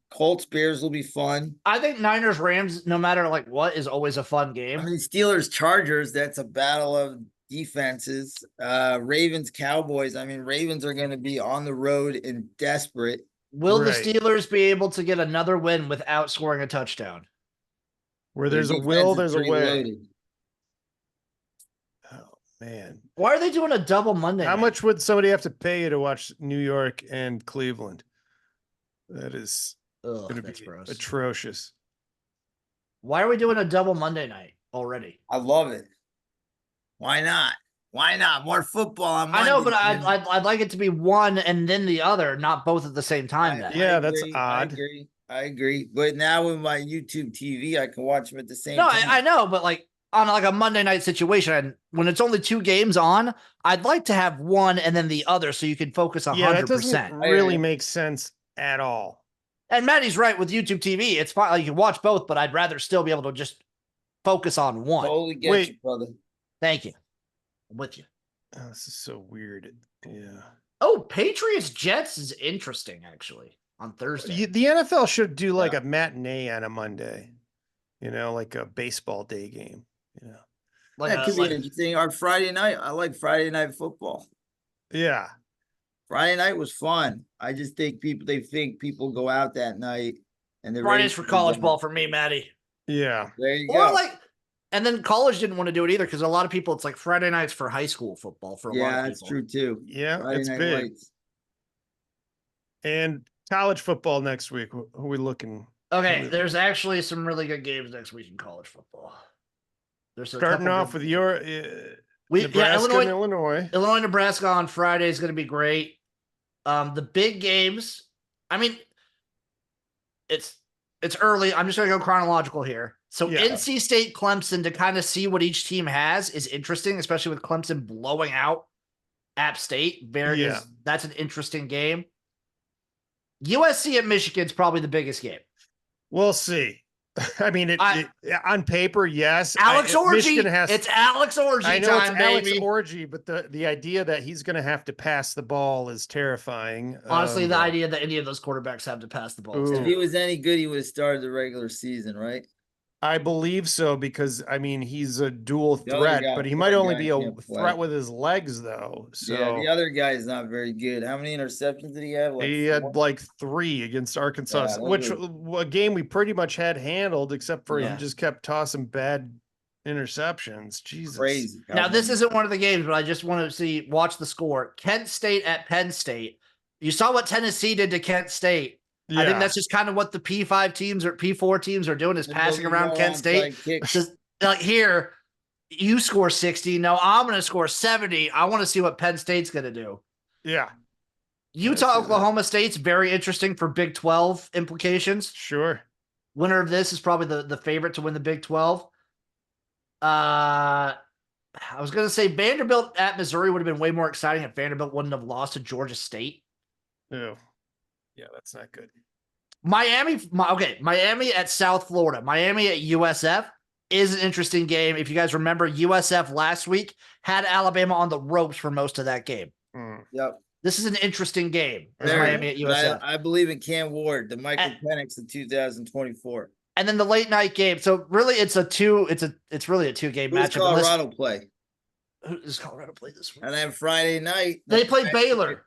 Colts, Bears will be fun. I think Niners, Rams, no matter like what, is always a fun game. I mean, Steelers, Chargers, that's a battle of defenses. Ravens, Cowboys. I mean, Ravens are going to be on the road and desperate. Will the Steelers be able to get another win without scoring a touchdown? Where there's a will, there's a way. Loaded. Man, why are they doing a double Monday How night? much would somebody have to pay you to watch New York and Cleveland? That is going to be atrocious. Why are we doing a double Monday night already? I love it. Why not? Why not? More football on Monday. I know, but I'd like it to be one and then the other, not both at the same time. That's odd. I agree. But now with my YouTube TV, I can watch them at the same time. No, I know, but like on like a Monday night situation, and when it's only two games on, I'd like to have one and then the other so you can focus 100%. Yeah, that doesn't really make sense at all. And Maddie's right with YouTube TV. It's fine. Like you can watch both, but I'd rather still be able to just focus on one. Totally get you, brother. Thank you. I'm with you. Oh, this is so weird. Yeah. Oh, Patriots Jets is interesting actually on Thursday. The NFL should do like a matinee on a Monday, like a baseball day game, That could be interesting. On Friday night, I like Friday night football. Yeah. Friday night was fun. I just think people go out that night and they're Fridays for college ball for me, Maddie. Yeah. There you go. And then college didn't want to do it either because a lot of people, it's like Friday nights for high school football for a lot of people. Yeah, that's true too. Yeah, Friday it's night big. lights. And college football next week. Who are we looking? Okay, there's actually some really good games next week in college football. There's starting off with your Nebraska and Illinois. Illinois, Nebraska on Friday is going to be great. The big games. I mean, it's early. I'm just going to go chronological here. So NC State, Clemson, to kind of see what each team has is interesting, especially with Clemson blowing out App State. That's an interesting game. USC at Michigan's probably the biggest game. We'll see. I mean, on paper, yes. Alex Orgy. It's Alex Orgy. I know time, it's Alex Orgy, but the idea that he's going to have to pass the ball is terrifying. Honestly, the idea that any of those quarterbacks have to pass the ball. If he was any good, he would have started the regular season, right? I believe so because he's a dual threat, but he might only be a threat with his legs though. So yeah, the other guy is not very good. How many interceptions did he have? He had like 3 against Arkansas, which a game we pretty much had handled, except for he just kept tossing bad interceptions. Jesus, crazy. Now this isn't one of the games, but I just want to watch the score. Kent State at Penn State. You saw what Tennessee did to Kent State. Yeah. I think that's just kind of what the P5 teams or P4 teams are doing is passing around Kent State. Just, like here, you score 60. No, I'm going to score 70. I want to see what Penn State's going to do. Yeah. Utah, Oklahoma State's very interesting for Big 12 implications. Sure. Winner of this is probably the favorite to win the Big 12. I was going to say Vanderbilt at Missouri would have been way more exciting if Vanderbilt wouldn't have lost to Georgia State. Oh, yeah, that's not good. Miami at South Florida. Miami at USF is an interesting game. If you guys remember, USF last week had Alabama on the ropes for most of that game. Yep. This is an interesting game. Miami at USF. I believe in Cam Ward, the Michael Penix in 2024. And then the late night game. So really, it's really a 2-game matchup. Colorado play? Who does Colorado play this week? And then Friday night they play Baylor.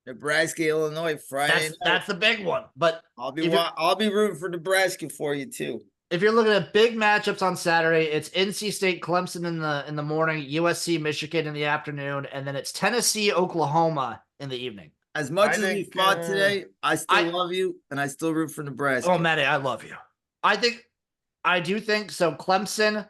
Nebraska, Illinois, Friday. That's the big one. But I'll be rooting for Nebraska for you too. If you're looking at big matchups on Saturday, it's NC State, Clemson in the morning, USC, Michigan in the afternoon, and then it's Tennessee, Oklahoma in the evening. As much as we fought today, I still love you, and I still root for Nebraska. Oh, Matty, I love you. I do think so. Clemson,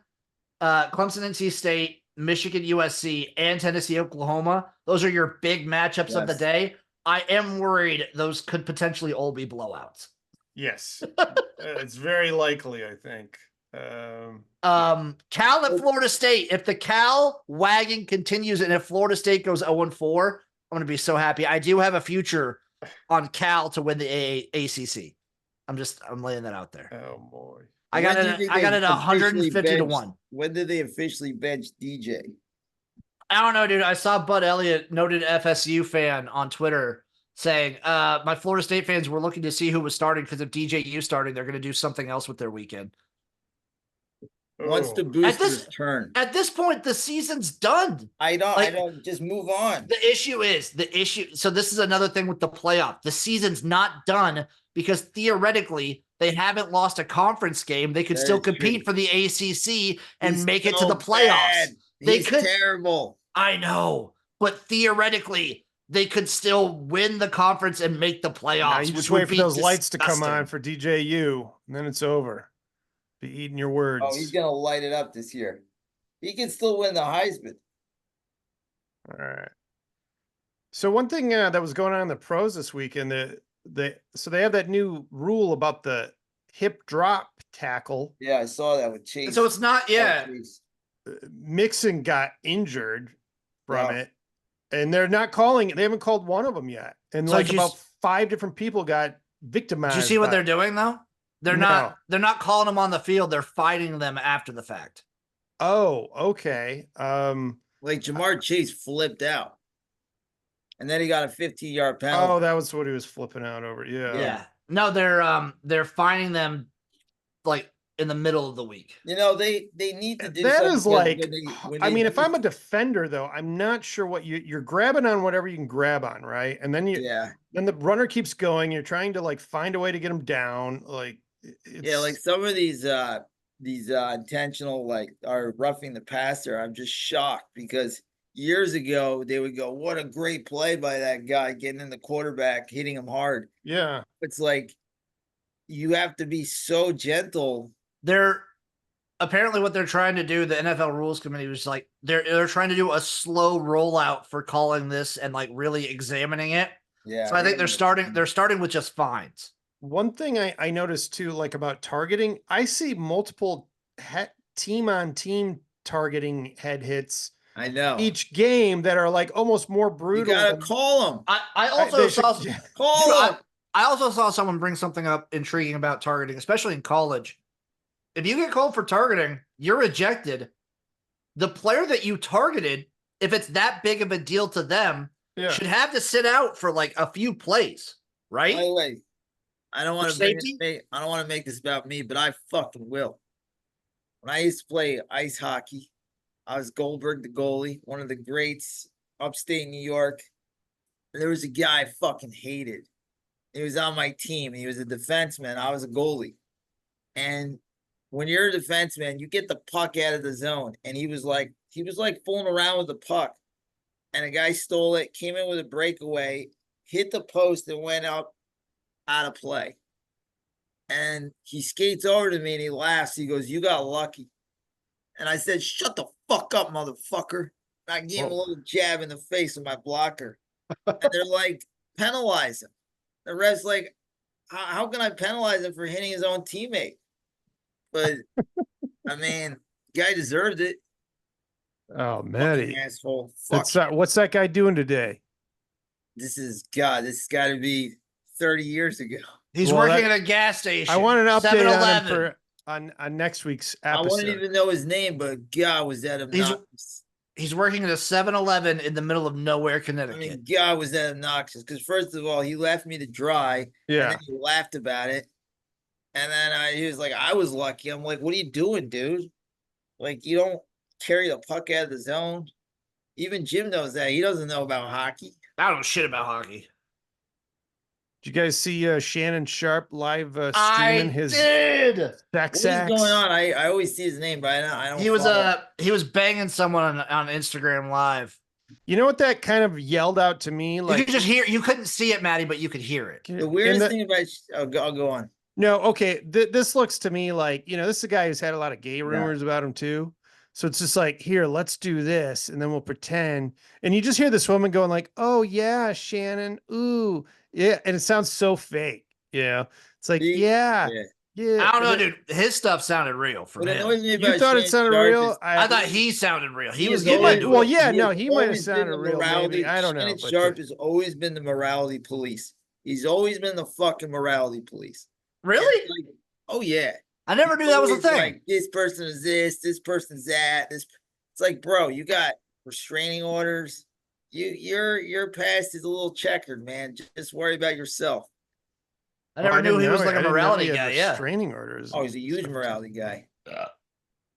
NC State, Michigan, USC, and Tennessee, Oklahoma. Those are your big matchups of the day. I am worried those could potentially all be blowouts. Yes, it's very likely, I think. Cal at Florida State. If the Cal wagon continues and if Florida State goes 0-4, I'm going to be so happy. I do have a future on Cal to win the ACC. I'm laying that out there. Oh boy. I got it 150 to 1. When did they officially bench DJ? I don't know, dude. I saw Bud Elliott, noted FSU fan, on Twitter saying, my Florida State fans were looking to see who was starting because if DJU starting, they're going to do something else with their weekend. What's the booster's turn? At this point, the season's done. I don't just move on. The issue. So this is another thing with the playoff. The season's not done because theoretically they haven't lost a conference game. They could still compete for the ACC and make it to the playoffs. He's terrible. I know, but theoretically they could still win the conference and make the playoffs. Now you just wait for those lights to come on for DJU, and then it's over. Be eating your words. Oh, he's gonna light it up this year. He can still win the Heisman. All right. So one thing that was going on in the pros this weekend, so they have that new rule about the hip drop tackle. Yeah, I saw that with Chase. So it's not, Mixon got injured from it, and they're not calling it. They haven't called one of them yet, and so about 5 different people got victimized. Did you see what they're doing though? They're not calling them on the field. They're fighting them after the fact. Oh, okay. Like Jamar Chase flipped out, and then he got a 15-yard penalty. Oh, that was what he was flipping out over. Yeah. No, they're finding them like in the middle of the week. You know, they need to do that. Is like, if I'm a defender though, I'm not sure what you're grabbing on whatever you can grab on, right? And then then the runner keeps going. You're trying to like find a way to get him down. Like like some of these intentional like are roughing the passer. I'm just shocked because years ago they would go, "What a great play by that guy getting in the quarterback, hitting him hard." Yeah, it's like you have to be so gentle. They're apparently what they're trying to do. The NFL Rules Committee was like they're trying to do a slow rollout for calling this and like really examining it. Yeah, so I think they're starting with just fines. One thing I noticed too, like about targeting, I see multiple team on team targeting head hits. I know each game that are like almost more brutal. You gotta call them. I also saw someone bring something up intriguing about targeting, especially in college. If you get called for targeting, you're ejected. The player that you targeted, if it's that big of a deal to them, should have to sit out for like a few plays, right? By the way, I don't want to make this about me, but I fucking will. When I used to play ice hockey, I was Goldberg the goalie, one of the greats upstate New York. There was a guy I fucking hated. He was on my team. He was a defenseman. I was a goalie. And when you're a defenseman, you get the puck out of the zone. And he was like fooling around with the puck. And a guy stole it, came in with a breakaway, hit the post, and went up out of play. And he skates over to me and he laughs. He goes, "You got lucky." And I said, "Shut the fuck up, motherfucker." And I gave him a little jab in the face with my blocker. And they're like, penalize him. The ref's like, how can I penalize him for hitting his own teammate? But I mean, guy deserved it. Oh, Fucking Matty. asshole. Fuck. What's that guy doing today? This has got to be 30 years ago. He's working at a gas station. I want an update 7-Eleven. on him on next week's episode. I wouldn't even know his name, but God, was that obnoxious. He's working at a 7-Eleven in the middle of nowhere, Connecticut. I mean, God, was that obnoxious. Because first of all, he left me to dry. Yeah. And then he laughed about it. And then he was like, I was lucky. I'm like, what are you doing, dude? Like, you don't carry the puck out of the zone. Even Jim knows that. He doesn't know about hockey. I don't know shit about hockey. Did you guys see Shannon Sharp live streaming his sex What's acts? going on? I always see his name, but I don't. He was banging someone on Instagram Live. You know what that kind of yelled out to me? Like, you could just hear. You couldn't see it, Matty, but you could hear it. The weirdest thing about I'll go on. No, okay. This looks to me like, this is a guy who's had a lot of gay rumors about him too. So it's just like, here, let's do this, and then we'll pretend. And you just hear this woman going like, "Oh yeah, Shannon, ooh, yeah," and it sounds so fake. It's like, yeah. I don't know, dude. His stuff sounded real for him. You thought it sounded real? I thought he sounded real. He was might have sounded real. Maybe. I don't know. Shannon Sharp has always been the morality police. He's always been the fucking morality police. Really? Like, oh yeah. I never knew that was a thing. Like, this person is this person's that. It's like, bro, you got restraining orders. Your past is a little checkered, man. Just worry about yourself. I never knew he was like a morality guy. Yeah, restraining orders. Oh, he's a huge morality guy.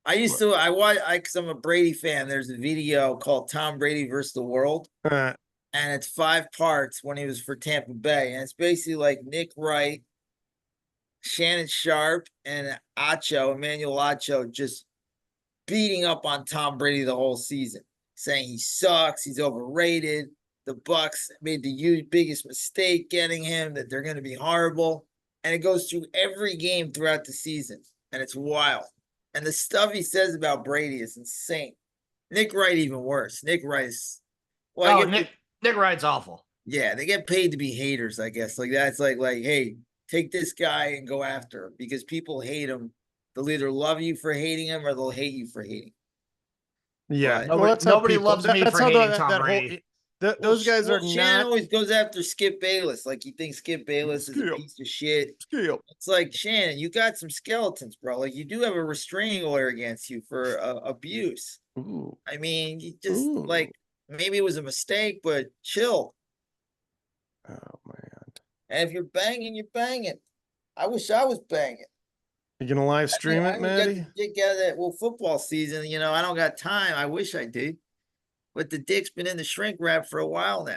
I watch because I'm a Brady fan. There's a video called Tom Brady versus the World, and it's 5 parts when he was for Tampa Bay, and it's basically like Nick Wright, Shannon Sharp, and Emmanuel Acho just beating up on Tom Brady the whole season, saying he sucks, he's overrated. The Bucks made the biggest mistake getting him, that they're going to be horrible. And it goes through every game throughout the season. And it's wild. And the stuff he says about Brady is insane. Nick Wright even worse. Nick Wright is... Nick Wright's awful. Yeah, they get paid to be haters, I guess. Like, that's like, hey, take this guy and go after him. Because people hate him. They'll either love you for hating him or they'll hate you for hating him. Yeah. Nobody loves me for hating Tom Brady. Those guys are Shannon always goes after Skip Bayless. Like, he thinks Skip Bayless is a piece of shit. It's like, Shannon, you got some skeletons, bro. Like, you do have a restraining order against you for abuse. Ooh. I mean, you just like, maybe it was a mistake, but chill. Oh man. And if you're banging, you're banging. I wish I was banging. You gonna live stream it, Matty? Football season, I don't got time. I wish I did. But the dick's been in the shrink wrap for a while now.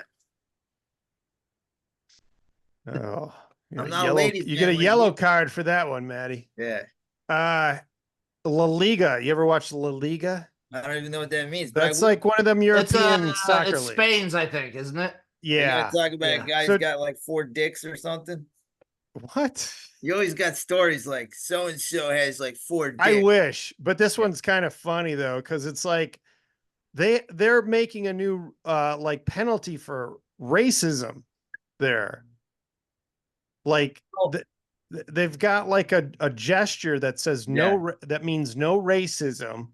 Oh, I'm not a ladies' you get a yellow card for that one, Matty. Yeah. La Liga. You ever watch La Liga? I don't even know what that means. That's like one of them European soccer leagues. It's Spain's, I think, isn't it? Yeah. Talk about a guy who's got like 4 dicks or something. What? You always got stories like so and so has like 4 dicks. I wish, but this one's kind of funny though, because it's like they're making a new like penalty for racism there. Like they've got like a gesture that says that means no racism,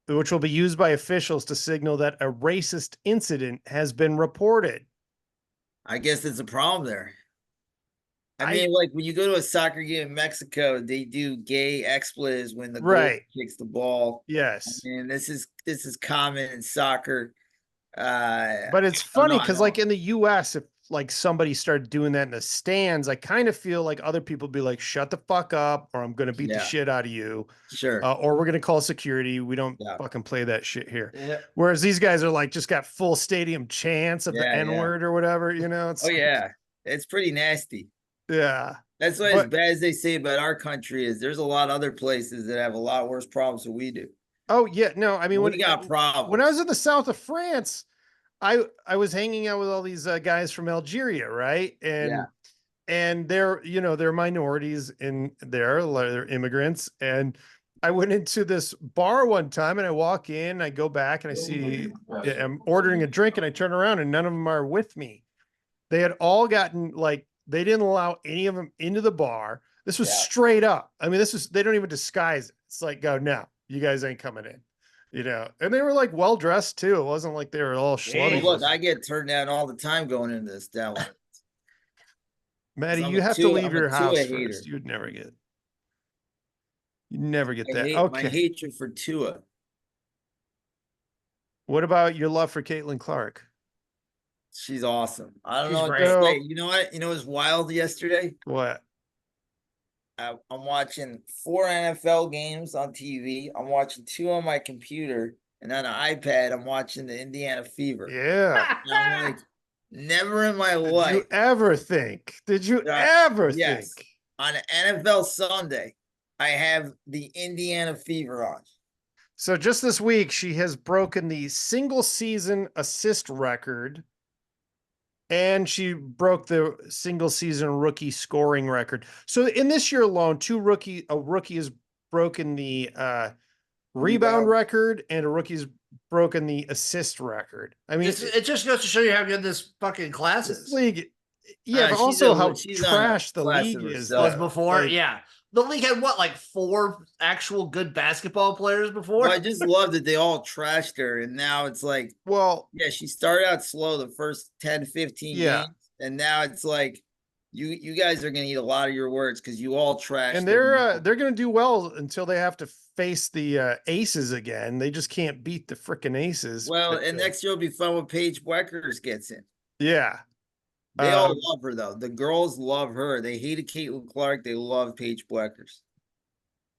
which will be used by officials to signal that a racist incident has been reported. I guess it's a problem there. I mean, like when you go to a soccer game in Mexico, they do gay expletives when the goal kicks the ball. Yes. And this is common in soccer. But it's funny because like in the US, if like somebody started doing that in the stands, I kind of feel like other people would be like, shut the fuck up, or I'm going to beat the shit out of you. Sure. Or we're going to call security. We don't fucking play that shit here. Yeah. Whereas these guys are like, just got full stadium chants of the N-word or whatever, It's it's pretty nasty. Yeah. That's why as bad as they say about our country is, there's a lot of other places that have a lot worse problems than we do. Oh yeah. No, I mean, we got problems. When I was in the south of France, I was hanging out with all these guys from Algeria. Right. And they're, they're minorities in there, they're immigrants. And I went into this bar one time and I walk in, I go back and I see I'm ordering a drink and I turn around and none of them are with me. They had all gotten like They didn't allow any of them into the bar. This was straight up. I mean, they don't even disguise it. It's like, go, no, you guys ain't coming in. And they were like well dressed too. It wasn't like they were all schlubby. Look, I get turned down all the time going into this Dallas. Maddie, you have to leave your house first. You'd never get that. Okay. My hatred for Tua. What about your love for Caitlin Clark? She's awesome. I don't know what great. to say. You know what? You know what was wild yesterday? What? I'm watching 4 NFL games on TV. I'm watching 2 on my computer. And on an iPad, I'm watching the Indiana Fever. Yeah. And I'm like, never in my life. Did you ever think? Think? On an NFL Sunday, I have the Indiana Fever on. So just this week, she has broken the single season assist record. And she broke the single season rookie scoring record. So in this year alone, a rookie has broken the rebound record, and a rookie's broken the assist record. I mean, it just goes to show you how good this fucking class is. This league, but also how trash the league is. Was before, The league had like 4 actual good basketball players before. Well, I just love that they all trashed her, and now it's like, she started out slow the first 10, 15 games, and now it's like you guys are gonna eat a lot of your words because you all trashed. And they're gonna do well until they have to face the Aces again. They just can't beat the freaking Aces. Well, and next year will be fun when Paige Weckers gets in. Yeah. They all love her, though. The girls love her. They hated Caitlin Clark. They love Paige Weckers.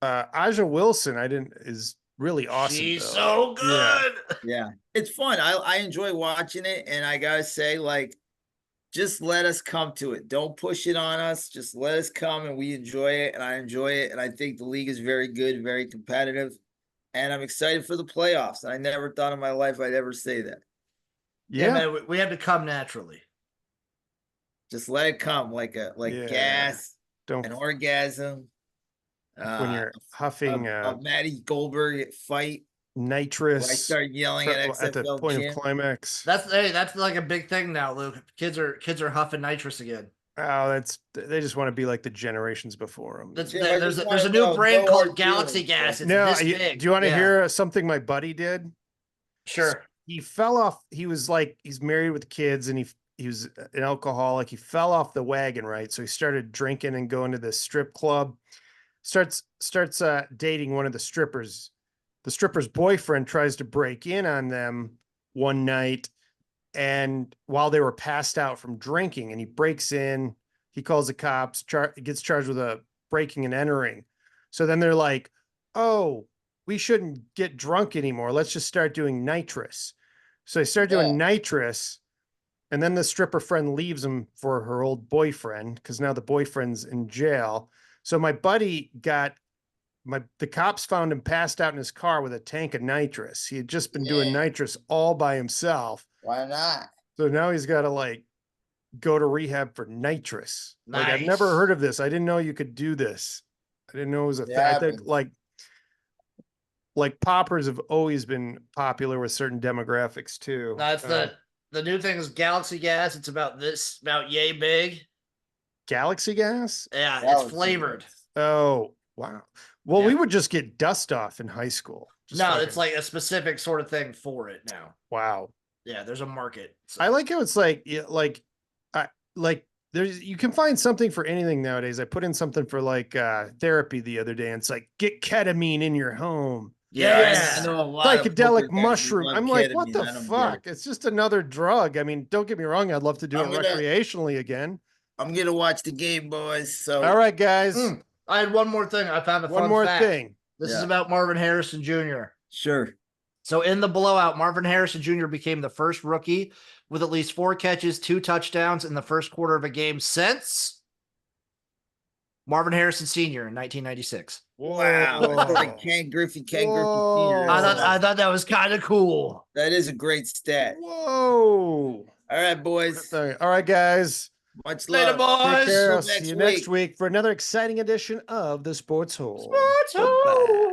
Aja Wilson, is really awesome. She's so good. Yeah. It's fun. I enjoy watching it, and I gotta say, like, just let us come to it. Don't push it on us. Just let us come, and we enjoy it, and I enjoy it, and I think the league is very good, very competitive, and I'm excited for the playoffs. I never thought in my life I'd ever say that. Yeah, man, we have to come naturally. Just let it come like gas, an orgasm. When you're huffing a Maddie Goldberg fight, nitrous. I start yelling at the point of climax. That's like a big thing now, Luke. Kids are huffing nitrous again. Oh, they just want to be like the generations before them. There's a new brand called Galaxy Gas. It's this big. Do you want to hear something my buddy did? Sure. He fell off. He was like, he's married with kids, and he was an alcoholic. He fell off the wagon, right? So he started drinking and going to this strip club. Starts dating one of the strippers. The stripper's boyfriend tries to break in on them one night, and while they were passed out from drinking, and he breaks in, he calls the cops, gets charged with a breaking and entering. So then they're like, oh, we shouldn't get drunk anymore. Let's just start doing nitrous. So they start doing nitrous. And then the stripper friend leaves him for her old boyfriend, because now the boyfriend's in jail. So my buddy the cops found him passed out in his car with a tank of nitrous. He had just been doing nitrous all by himself. Why not? So now he's got to go to rehab for nitrous. Nice. I've never heard of this. I didn't know you could do this. I didn't know it was a thing. I think like poppers have always been popular with certain demographics too. That's the new thing is Galaxy Gas. It's about yay big. Galaxy Gas? Yeah, it's flavored. Oh, wow. Well, we would just get dust off in high school. It's like a specific sort of thing for it now. Wow. Yeah, there's a market. So. I like how it's like there's, you can find something for anything nowadays. I put in something for therapy the other day, and it's like, get ketamine in your home. Yeah, I know a lot psychedelic mushroom. I'm like, what the fuck? It's just another drug. I mean, don't get me wrong. I'd love to do it recreationally again. I'm gonna watch the game, boys. So all right, guys. I had one more thing. I found a fun one more fact. thing. This is about Marvin Harrison Jr. Sure. So in the blowout, Marvin Harrison Jr. became the first rookie with at least 4 catches, 2 touchdowns in the first quarter of a game since Marvin Harrison Sr. in 1996. Wow. That's like Ken Griffey Sr. I thought that was kind of cool. That is a great stat. Whoa. All right, boys. All right, guys. Much love. Later, boys. Take care. I'll see you next week for another exciting edition of the Sports Hole. Sports Hole.